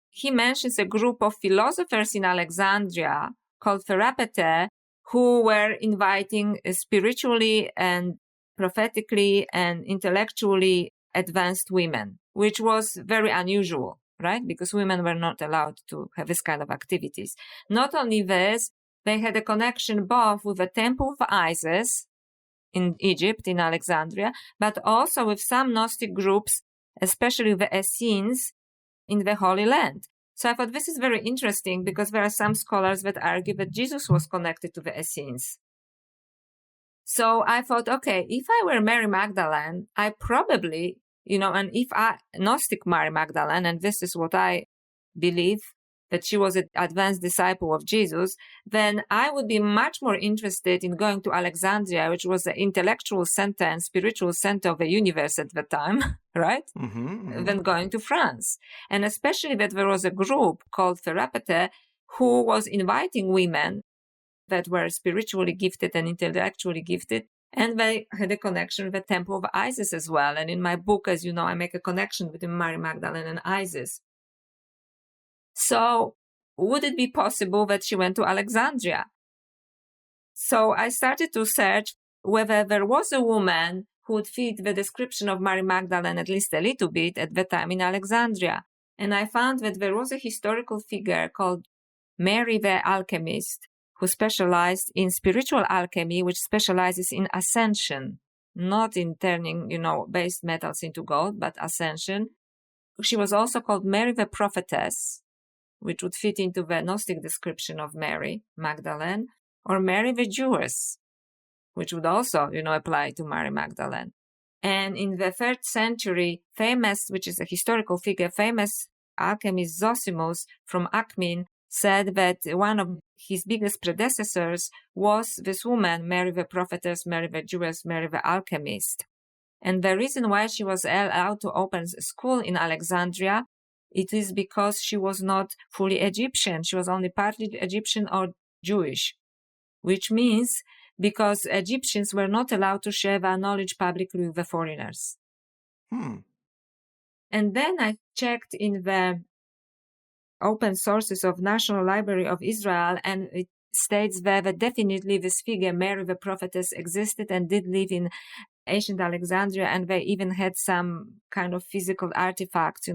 he mentions a group of philosophers in Alexandria called Therapete, who were inviting spiritually and prophetically and intellectually advanced women, which was very unusual, right? Because women were not allowed to have this kind of activities. Not only this, they had a connection both with the Temple of Isis in Egypt, in Alexandria, but also with some Gnostic groups, especially the Essenes, in the Holy Land. So I thought this is very interesting because there are some scholars that argue that Jesus was connected to the Essenes. So I thought, okay, if I were Mary Magdalene, I probably, and if I, Gnostic Mary Magdalene, and this is what I believe, that she was an advanced disciple of Jesus, then I would be much more interested in going to Alexandria, which was the intellectual center and spiritual center of the universe at the time, right? Than going to France. And especially that there was a group called Therapete who was inviting women that were spiritually gifted and intellectually gifted, and they had a connection with the Temple of Isis as well. And in my book, as you know, I make a connection between Mary Magdalene and Isis. So would it be possible that she went to Alexandria? So I started to search whether there was a woman who would fit the description of Mary Magdalene at least a little bit at the time in Alexandria. And I found that there was a historical figure called Mary the alchemist, who specialized in spiritual alchemy, which specializes in ascension, not in turning, base metals into gold, but ascension. She was also called Mary the prophetess, which would fit into the Gnostic description of Mary, Magdalene, or Mary the Jewess, which would also, apply to Mary Magdalene. And in the 3rd century, which is a historical figure, famous alchemist Zosimus from Akhmin said that one of his biggest predecessors was this woman, Mary the prophetess, Mary the Jewess, Mary the alchemist. And the reason why she was allowed to open a school in Alexandria, it is because she was not fully Egyptian. She was only partly Egyptian or Jewish, which means because Egyptians were not allowed to share their knowledge publicly with the foreigners. And then I checked in the open sources of National Library of Israel, and it states that definitely this figure, Mary the prophetess, existed and did live in ancient Alexandria, and they even had some kind of physical artifacts,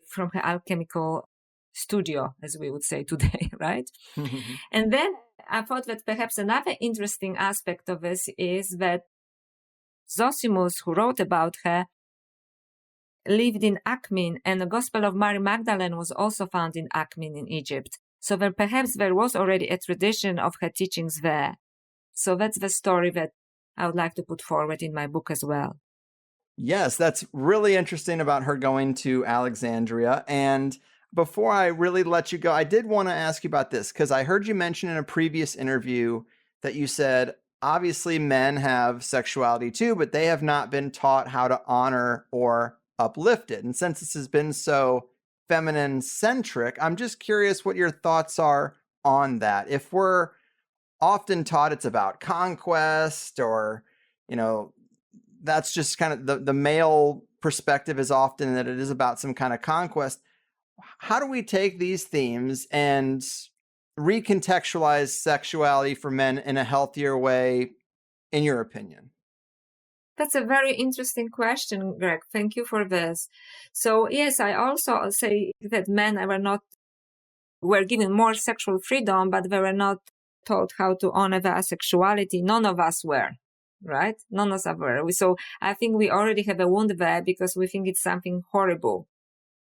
from her alchemical studio, as we would say today, right? And then I thought that perhaps another interesting aspect of this is that Zosimus, who wrote about her, lived in Akhmin, and the Gospel of Mary Magdalene was also found in Akhmin in Egypt. So perhaps there was already a tradition of her teachings there. So that's the story that I would like to put forward in my book as well. Yes, that's really interesting about her going to Alexandria. And before I really let you go, I did want to ask you about this, because I heard you mention in a previous interview that you said, obviously men have sexuality too, but they have not been taught how to honor or uplift it. And since this has been so feminine centric, I'm just curious what your thoughts are on that. If we're often taught it's about conquest, or, that's just kind of the male perspective is often that it is about some kind of conquest. How do we take these themes and recontextualize sexuality for men in a healthier way, in your opinion? That's a very interesting question, Greg. Thank you for this. So yes, I also say that men were given more sexual freedom, but they were not taught how to honor their sexuality. None of us were, right? None of us were. So I think we already have a wound there because we think it's something horrible,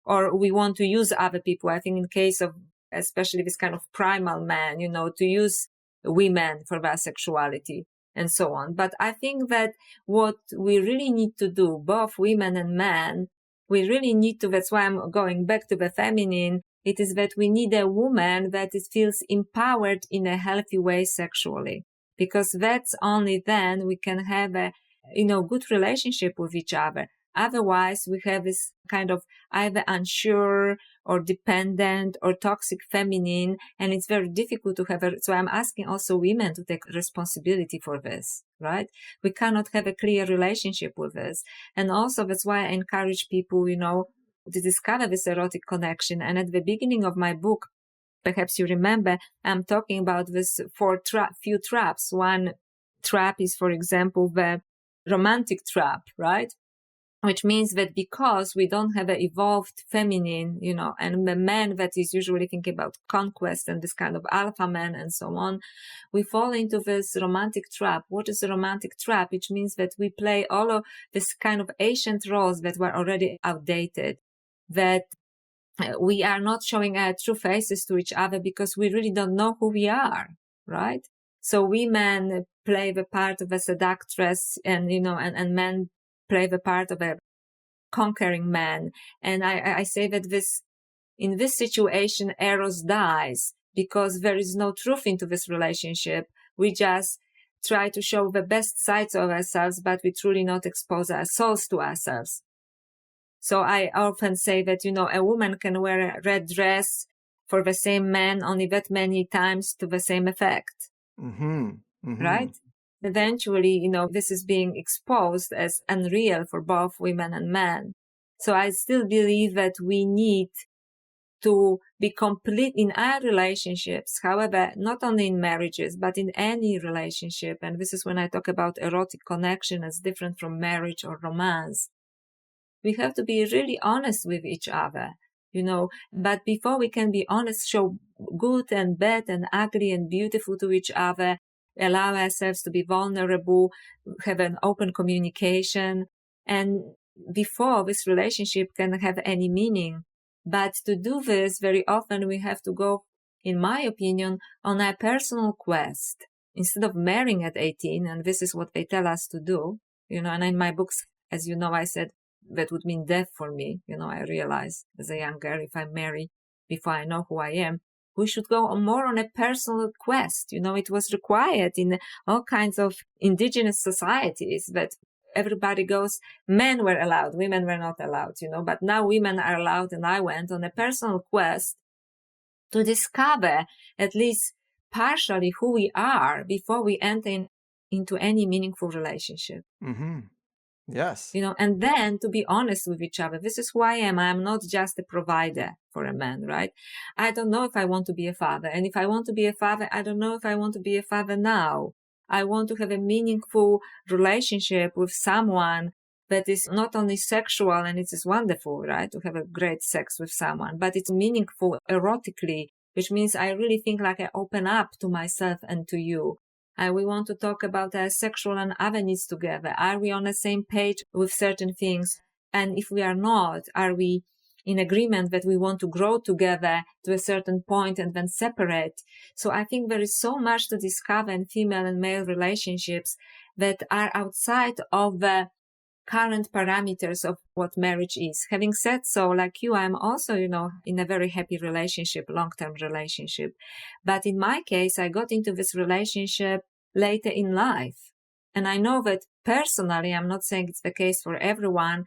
or we want to use other people. I think in case of especially this kind of primal man, to use women for their sexuality and so on. But I think that what we really need to do, both women and men, we really need to, that's why I'm going back to the feminine, it is that we need a woman that feels empowered in a healthy way sexually, because that's only then we can have a, good relationship with each other. Otherwise, we have this kind of either unsure or dependent or toxic feminine, and it's very difficult to have so I'm asking also women to take responsibility for this, right? We cannot have a clear relationship with this. And also that's why I encourage people, to discover this erotic connection. And at the beginning of my book, perhaps you remember, I'm talking about this few traps. One trap is, for example, the romantic trap, right? Which means that because we don't have an evolved feminine, and the man that is usually thinking about conquest and this kind of alpha man and so on, we fall into this romantic trap. What is a romantic trap? Which means that we play all of this kind of ancient roles that were already outdated, that we are not showing our true faces to each other because we really don't know who we are, right? So women play the part of a seductress, and, and men play the part of a conquering man. And I say that in this situation, Eros dies because there is no truth into this relationship. We just try to show the best sides of ourselves, but we truly not expose our souls to ourselves. So I often say that, a woman can wear a red dress for the same man only that many times to the same effect. Mm-hmm. Mm-hmm. Right? Eventually, this is being exposed as unreal for both women and men. So I still believe that we need to be complete in our relationships. However, not only in marriages, but in any relationship. And this is when I talk about erotic connection as different from marriage or romance. We have to be really honest with each other. But before we can be honest, show good and bad and ugly and beautiful to each other, allow ourselves to be vulnerable, have an open communication, and before this relationship can have any meaning. But to do this, very often we have to go, in my opinion, on a personal quest. Instead of marrying at 18, and this is what they tell us to do, and in my books, as you know, I said that would mean death for me. I realized as a young girl, if I marry before I know who I am, we should go more on a personal quest. It was required in all kinds of indigenous societies that everybody goes, men were allowed, women were not allowed, but now women are allowed, and I went on a personal quest to discover at least partially who we are before we enter into any meaningful relationship. Mm-hmm. Yes. And then to be honest with each other. This is who I am. I am not just a provider for a man, right? I don't know if I want to be a father. And if I want to be a father, I don't know if I want to be a father now. I want to have a meaningful relationship with someone that is not only sexual, and it is wonderful, right? To have a great sex with someone, but it's meaningful erotically, which means I really think like I open up to myself and to you. We want to talk about our sexual and other needs together. Are we on the same page with certain things? And if we are not, are we in agreement that we want to grow together to a certain point and then separate? So I think there is so much to discover in female and male relationships that are outside of the current parameters of what marriage is. Having said so, like you, I'm also, in a very happy relationship, long-term relationship. But in my case, I got into this relationship later in life. And I know that personally, I'm not saying it's the case for everyone,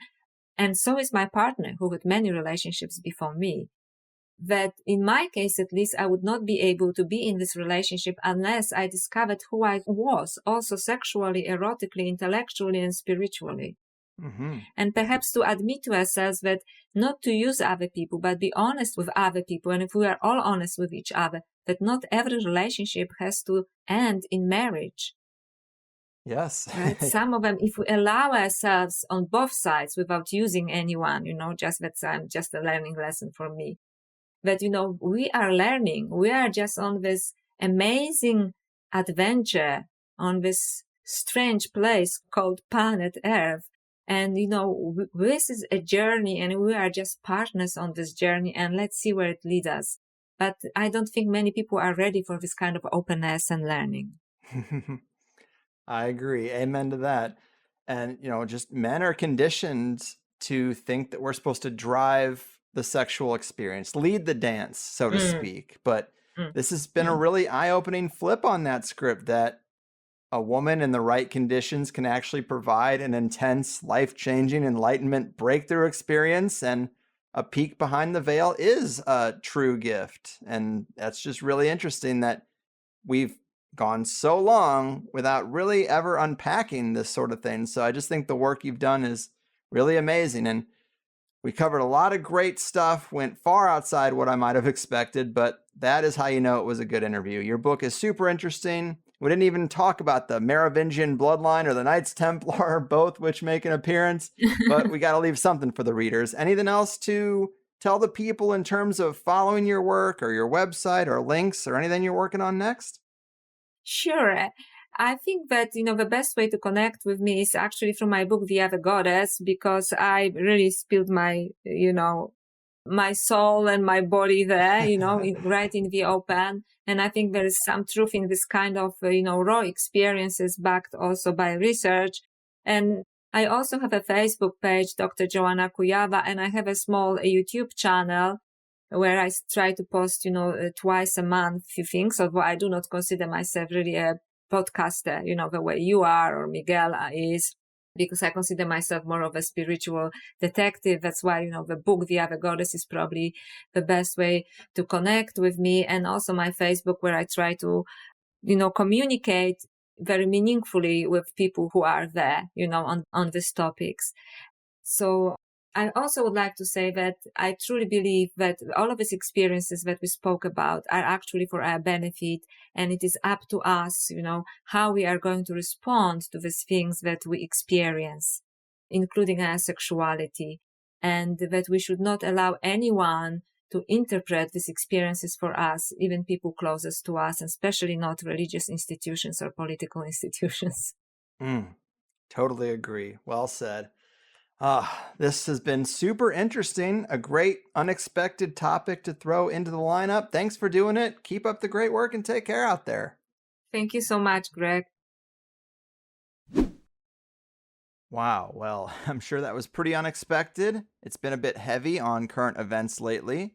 and so is my partner who had many relationships before me, that in my case, at least, I would not be able to be in this relationship unless I discovered who I was, also sexually, erotically, intellectually, and spiritually. Mm-hmm. And perhaps to admit to ourselves that not to use other people, but be honest with other people. And if we are all honest with each other, that not every relationship has to end in marriage. Yes. Right? Some of them, if we allow ourselves on both sides without using anyone, just that's just a learning lesson for me. That, we are learning. We are just on this amazing adventure on this strange place called planet Earth. And, this is a journey, and we are just partners on this journey, and let's see where it leads us. But I don't think many people are ready for this kind of openness and learning. I agree. Amen to that. And, just men are conditioned to think that we're supposed to drive the sexual experience, lead the dance, so to speak. But this has been a really eye-opening flip on that script, that a woman in the right conditions can actually provide an intense, life-changing enlightenment breakthrough experience, and a peek behind the veil is a true gift. And that's just really interesting that we've gone so long without really ever unpacking this sort of thing. So I just think the work you've done is really amazing. And we covered a lot of great stuff, went far outside what I might have expected, but that is how you know it was a good interview. Your book is super interesting. We didn't even talk about the Merovingian bloodline or the Knights Templar, both which make an appearance, but we got to leave something for the readers. Anything else to tell the people in terms of following your work or your website or links or anything you're working on next? Sure. I think that, the best way to connect with me is actually through my book, The Other Goddess, because I really spilled my, my soul and my body there, right in the open. And I think there is some truth in this kind of, raw experiences backed also by research. And I also have a Facebook page, Dr. Joanna Kujawa, and I have a small YouTube channel where I try to post, twice a month, few things, although I do not consider myself really a podcaster, the way you are or Miguel is, because I consider myself more of a spiritual detective. That's why, the book, The Other Goddess, is probably the best way to connect with me. And also my Facebook, where I try to, communicate very meaningfully with people who are there, on these topics. So I also would like to say that I truly believe that all of these experiences that we spoke about are actually for our benefit, and it is up to us, how we are going to respond to these things that we experience, including our sexuality. and that we should not allow anyone to interpret these experiences for us, even people closest to us, and especially not religious institutions or political institutions. Totally agree. Well said. This has been super interesting. A great unexpected topic to throw into the lineup. Thanks for doing it. Keep up the great work and take care out there. Thank you so much, Greg. Wow, well, I'm sure that was pretty unexpected. It's been a bit heavy on current events lately.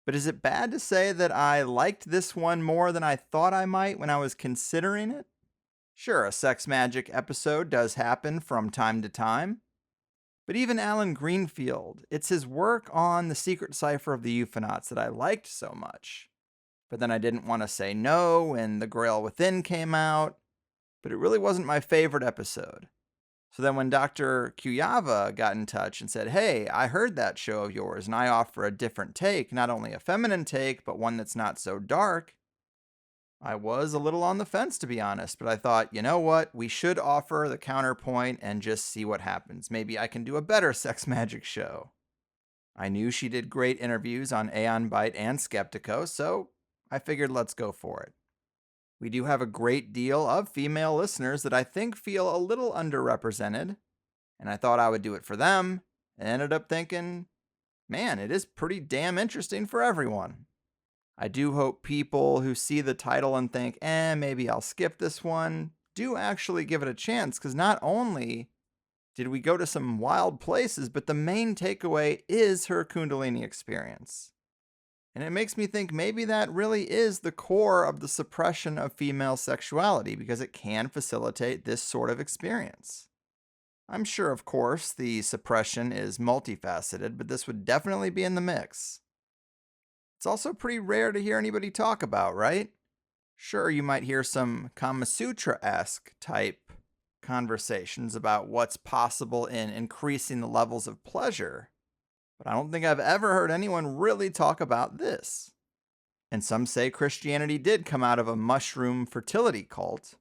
But is it bad to say that I liked this one more than I thought I might when I was considering it? Sure, a sex magic episode does happen from time to time. But even Alan Greenfield, it's his work on The Secret Cipher of the Euphonauts that I liked so much. But then I didn't want to say no when The Grail Within came out. But it really wasn't my favorite episode. So then when Dr. Kujawa got in touch and said, hey, I heard that show of yours and I offer a different take, not only a feminine take, but one that's not so dark, I was a little on the fence, to be honest. But I thought, you know what? We should offer the counterpoint and just see what happens. Maybe I can do a better sex magic show. I knew she did great interviews on Aeon Byte and Skeptico, so I figured let's go for it. We do have a great deal of female listeners that I think feel a little underrepresented, and I thought I would do it for them, and ended up thinking, man, it is pretty damn interesting for everyone. I do hope people who see the title and think, maybe I'll skip this one, do actually give it a chance, because not only did we go to some wild places, but the main takeaway is her Kundalini experience. And it makes me think maybe that really is the core of the suppression of female sexuality, because it can facilitate this sort of experience. I'm sure, of course, the suppression is multifaceted, but this would definitely be in the mix. It's also pretty rare to hear anybody talk about, right? Sure, you might hear some Kama Sutra-esque type conversations about what's possible in increasing the levels of pleasure. But I don't think I've ever heard anyone really talk about this. And some say Christianity did come out of a mushroom fertility cult.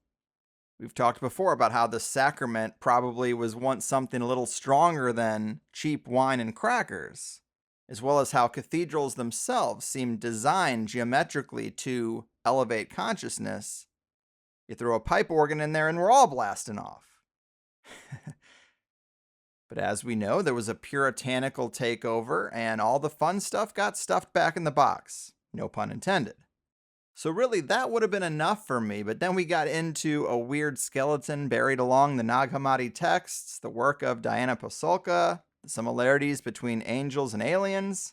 We've talked before about how the sacrament probably was once something a little stronger than cheap wine and crackers, as well as how cathedrals themselves seem designed geometrically to elevate consciousness. You throw a pipe organ in there and we're all blasting off. But as we know, there was a puritanical takeover, and all the fun stuff got stuffed back in the box. No pun intended. So really, that would have been enough for me, but then we got into a weird skeleton buried along the Nag Hammadi texts, the work of Diana Pasulka, the similarities between angels and aliens.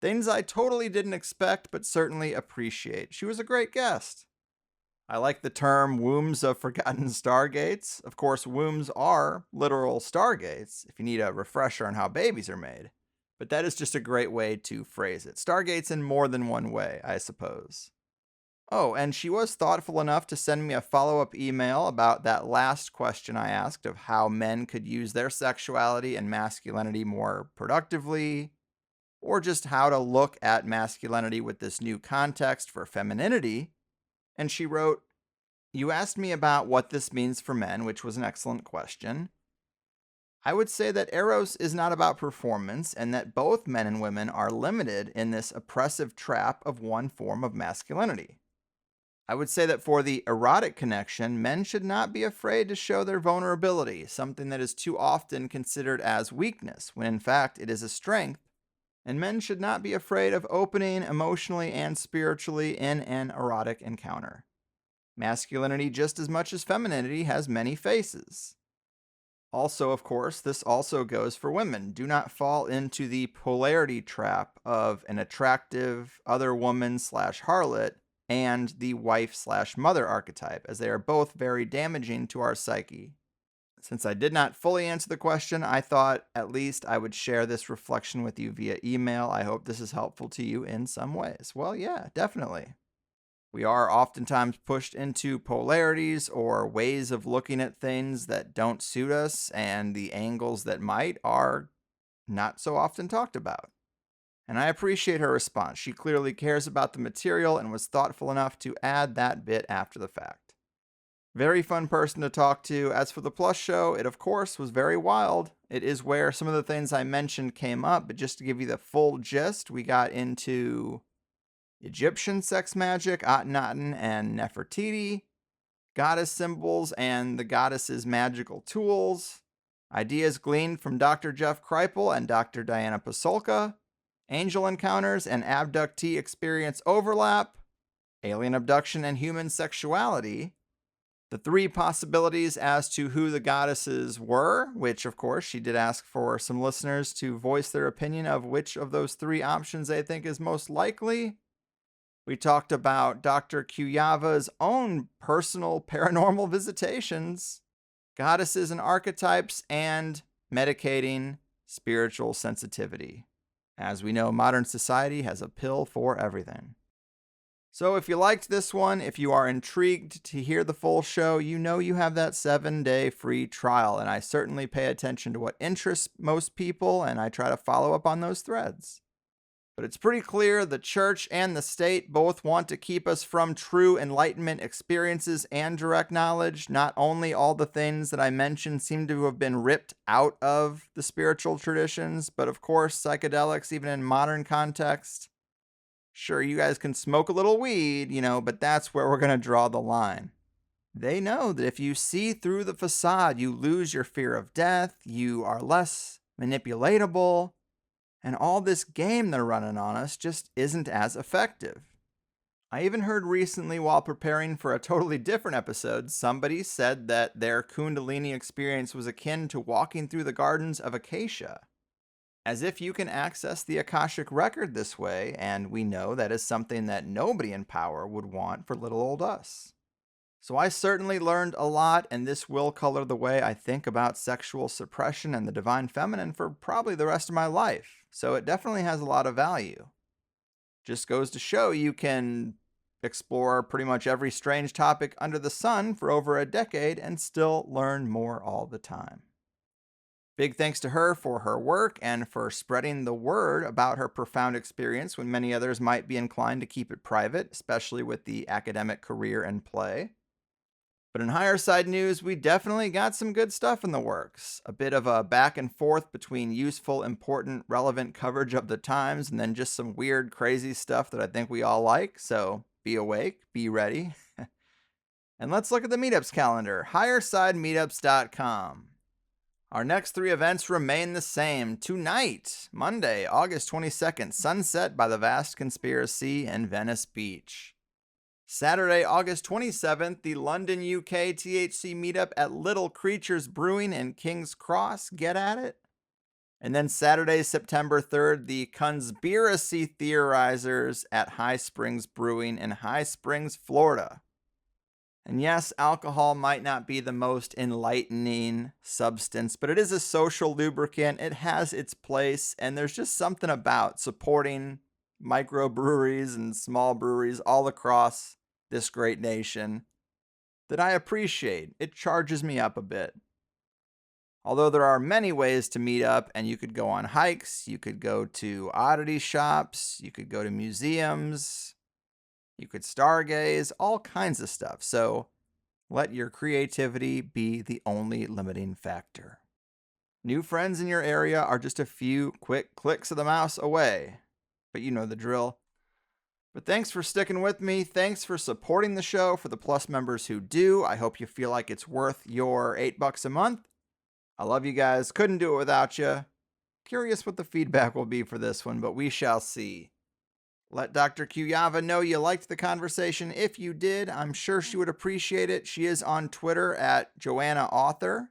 Things I totally didn't expect, but certainly appreciate. She was a great guest. I like the term wombs of forgotten stargates. Of course, wombs are literal stargates, if you need a refresher on how babies are made. But that is just a great way to phrase it. Stargates in more than one way, I suppose. Oh, and she was thoughtful enough to send me a follow-up email about that last question I asked of how men could use their sexuality and masculinity more productively, or just how to look at masculinity with this new context for femininity. And she wrote, you asked me about what this means for men, which was an excellent question. I would say that Eros is not about performance, and that both men and women are limited in this oppressive trap of one form of masculinity. I would say that for the erotic connection, men should not be afraid to show their vulnerability, something that is too often considered as weakness, when in fact it is a strength. And men should not be afraid of opening emotionally and spiritually in an erotic encounter. Masculinity, just as much as femininity, has many faces. Also, of course, this also goes for women. Do not fall into the polarity trap of an attractive other woman/harlot and the wife/mother archetype, as they are both very damaging to our psyche. Since I did not fully answer the question, I thought at least I would share this reflection with you via email. I hope this is helpful to you in some ways. Well, yeah, definitely. We are oftentimes pushed into polarities or ways of looking at things that don't suit us, and the angles that might are not so often talked about. And I appreciate her response. She clearly cares about the material and was thoughtful enough to add that bit after the fact. Very fun person to talk to. As for the Plus show, it of course was very wild. It is where some of the things I mentioned came up, but just to give you the full gist, we got into Egyptian sex magic, Akhenaten and Nefertiti, goddess symbols and the goddess's magical tools, ideas gleaned from Dr. Jeff Kripal and Dr. Diana Pasulka, angel encounters and abductee experience overlap, alien abduction and human sexuality, the 3 possibilities as to who the goddesses were, which of course she did ask for some listeners to voice their opinion of which of those 3 options they think is most likely. We talked about Dr. Kujawa's own personal paranormal visitations, goddesses and archetypes, and medicating spiritual sensitivity. As we know, modern society has a pill for everything. So if you liked this one, if you are intrigued to hear the full show, you know you have that 7-day free trial, and I certainly pay attention to what interests most people, and I try to follow up on those threads. But it's pretty clear the church and the state both want to keep us from true enlightenment experiences and direct knowledge. Not only all the things that I mentioned seem to have been ripped out of the spiritual traditions, but of course psychedelics, even in modern context. Sure, you guys can smoke a little weed, but that's where we're going to draw the line. They know that if you see through the facade, you lose your fear of death, you are less manipulatable, and all this game they're running on us just isn't as effective. I even heard recently while preparing for a totally different episode, somebody said that their Kundalini experience was akin to walking through the gardens of Acacia. As if you can access the Akashic record this way, and we know that is something that nobody in power would want for little old us. So I certainly learned a lot, and this will color the way I think about sexual suppression and the divine feminine for probably the rest of my life. So it definitely has a lot of value. Just goes to show you can explore pretty much every strange topic under the sun for over a decade and still learn more all the time. Big thanks to her for her work and for spreading the word about her profound experience when many others might be inclined to keep it private, especially with the academic career in play. But in higher side news, we definitely got some good stuff in the works. A bit of a back and forth between useful, important, relevant coverage of the times and then just some weird, crazy stuff that I think we all like. So be awake, be ready. And let's look at the MeetUps calendar, highersidemeetups.com. Our next 3 events remain the same. Tonight, Monday, August 22nd, Sunset by the Vast Conspiracy in Venice Beach. Saturday, August 27th, the London, UK THC meetup at Little Creatures Brewing in King's Cross. Get at it. And then Saturday, September 3rd, the Conspiracy Theorizers at High Springs Brewing in High Springs, Florida. And yes, alcohol might not be the most enlightening substance, but it is a social lubricant. It has its place, and there's just something about supporting microbreweries and small breweries all across this great nation that I appreciate. It charges me up a bit. Although there are many ways to meet up, and you could go on hikes, you could go to oddity shops, you could go to museums, you could stargaze, all kinds of stuff. So let your creativity be the only limiting factor. New friends in your area are just a few quick clicks of the mouse away. But you know the drill. But thanks for sticking with me. Thanks for supporting the show. For the Plus members who do, I hope you feel like it's worth your $8 a month. I love you guys. Couldn't do it without you. Curious what the feedback will be for this one, but we shall see. Let Dr. Kujawa know you liked the conversation. If you did, I'm sure she would appreciate it. She is on Twitter at Joanna Author,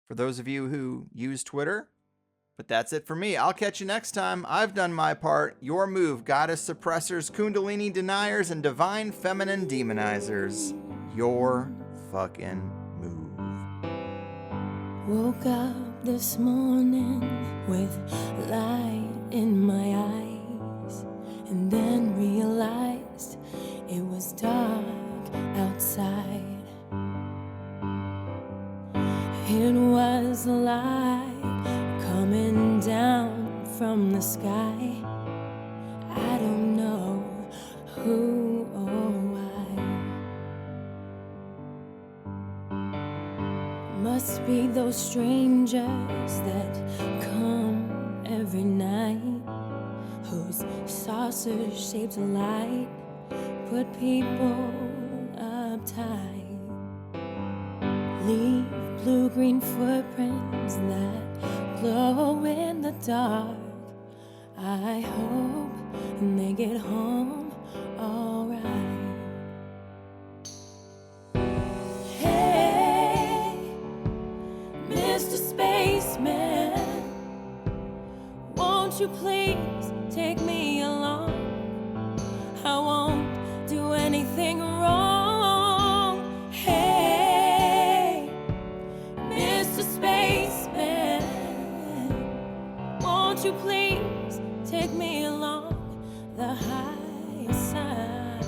for those of you who use Twitter. But that's it for me. I'll catch you next time. I've done my part. Your move, goddess suppressors, kundalini deniers, and divine feminine demonizers. Your fucking move. Woke up this morning with light in my eyes, and then realized it was dark outside. It was a light coming down from the sky. I don't know who or why. Must be those strangers that come every night, whose saucers shaped light put people uptight. Leave blue-green footprints that glow in the dark. I hope they get home alright. Hey, Mr. Spaceman, won't you please take me along? I won't do anything wrong. Hey, Mr. Spaceman, won't you please take me along the high side?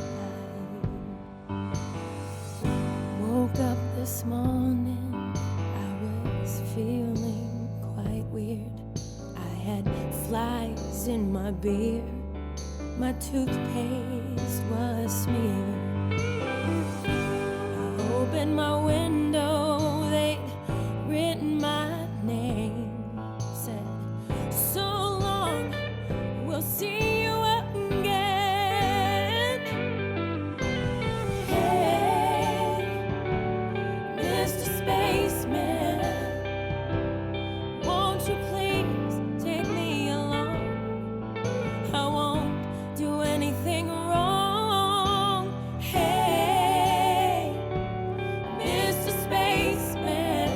Woke up this morning, I was feeling quite weird. I had flies in my beard, my toothpaste was smeared. I opened my window, they'd written my name. Said, so long, we'll see you again. Hey, Mr. Spaceman, won't you please take me along? I won't do anything wrong. Hey, Mr. Spaceman,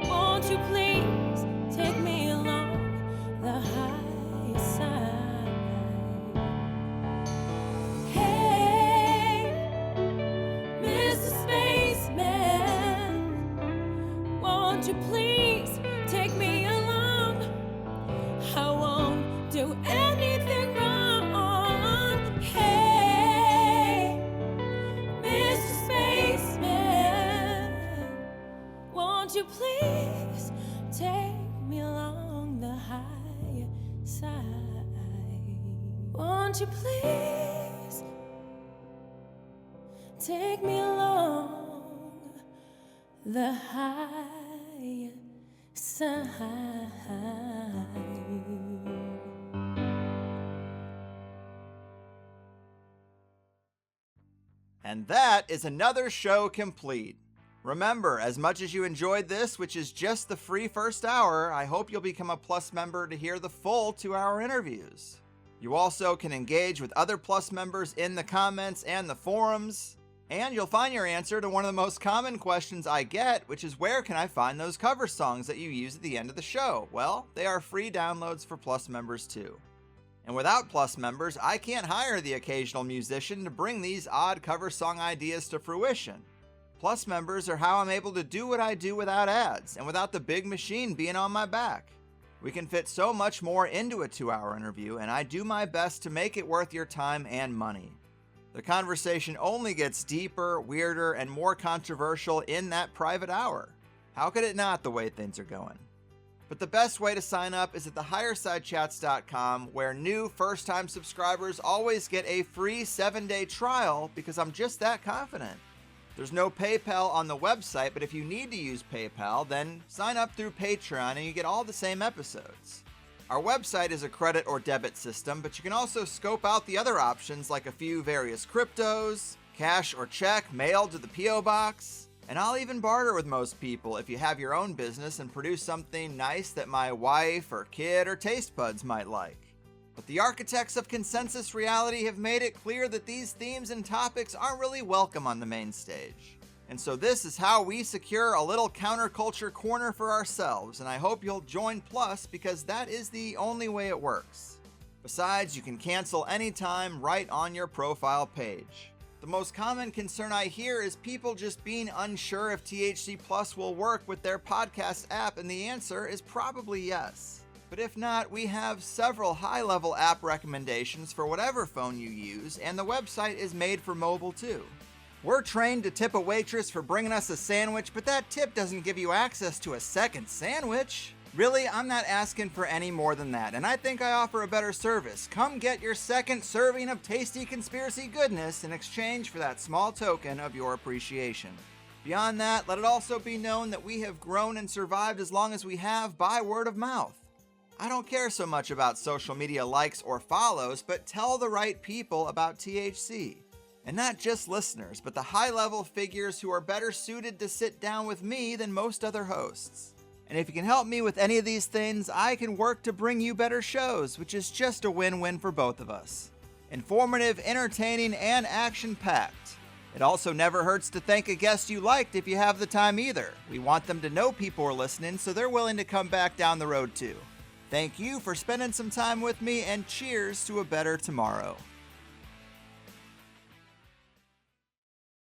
won't you please take me along the high side? Hey, Mr. Spaceman, won't you please take me along? I won't do anything wrong. Hey, Mr. Spaceman, won't you please take me along the high side? Won't you please take me along the high side? And that is another show complete. Remember, as much as you enjoyed this, which is just the free first hour, I hope you'll become a Plus member to hear the full 2-hour interviews. You also can engage with other Plus members in the comments and the forums, and you'll find your answer to one of the most common questions I get, which is where can I find those cover songs that you use at the end of the show? Well, they are free downloads for Plus members too. And without Plus members, I can't hire the occasional musician to bring these odd cover song ideas to fruition. Plus members are how I'm able to do what I do without ads and without the big machine being on my back. We can fit so much more into a 2-hour interview, and I do my best to make it worth your time and money. The conversation only gets deeper, weirder, and more controversial in that private hour. How could it not, the way things are going? But the best way to sign up is at thehighersidechats.com, where new first-time subscribers always get a free 7-day trial because I'm just that confident. There's no PayPal on the website, but if you need to use PayPal, then sign up through Patreon and you get all the same episodes. Our website is a credit or debit system, but you can also scope out the other options like a few various cryptos, cash or check mailed to the P.O. Box, and I'll even barter with most people if you have your own business and produce something nice that my wife or kid or taste buds might like. But the architects of consensus reality have made it clear that these themes and topics aren't really welcome on the main stage. And so this is how we secure a little counterculture corner for ourselves, and I hope you'll join Plus because that is the only way it works. Besides, you can cancel anytime right on your profile page. The most common concern I hear is people just being unsure if THC Plus will work with their podcast app, and the answer is probably yes. But if not, we have several high-level app recommendations for whatever phone you use, and the website is made for mobile too. We're trained to tip a waitress for bringing us a sandwich, but that tip doesn't give you access to a second sandwich. Really, I'm not asking for any more than that, and I think I offer a better service. Come get your second serving of tasty conspiracy goodness in exchange for that small token of your appreciation. Beyond that, let it also be known that we have grown and survived as long as we have by word of mouth. I don't care so much about social media likes or follows, but tell the right people about THC. And not just listeners, but the high-level figures who are better suited to sit down with me than most other hosts. And if you can help me with any of these things, I can work to bring you better shows, which is just a win-win for both of us. Informative, entertaining, and action-packed. It also never hurts to thank a guest you liked if you have the time either. We want them to know people are listening, so they're willing to come back down the road too. Thank you for spending some time with me, and cheers to a better tomorrow.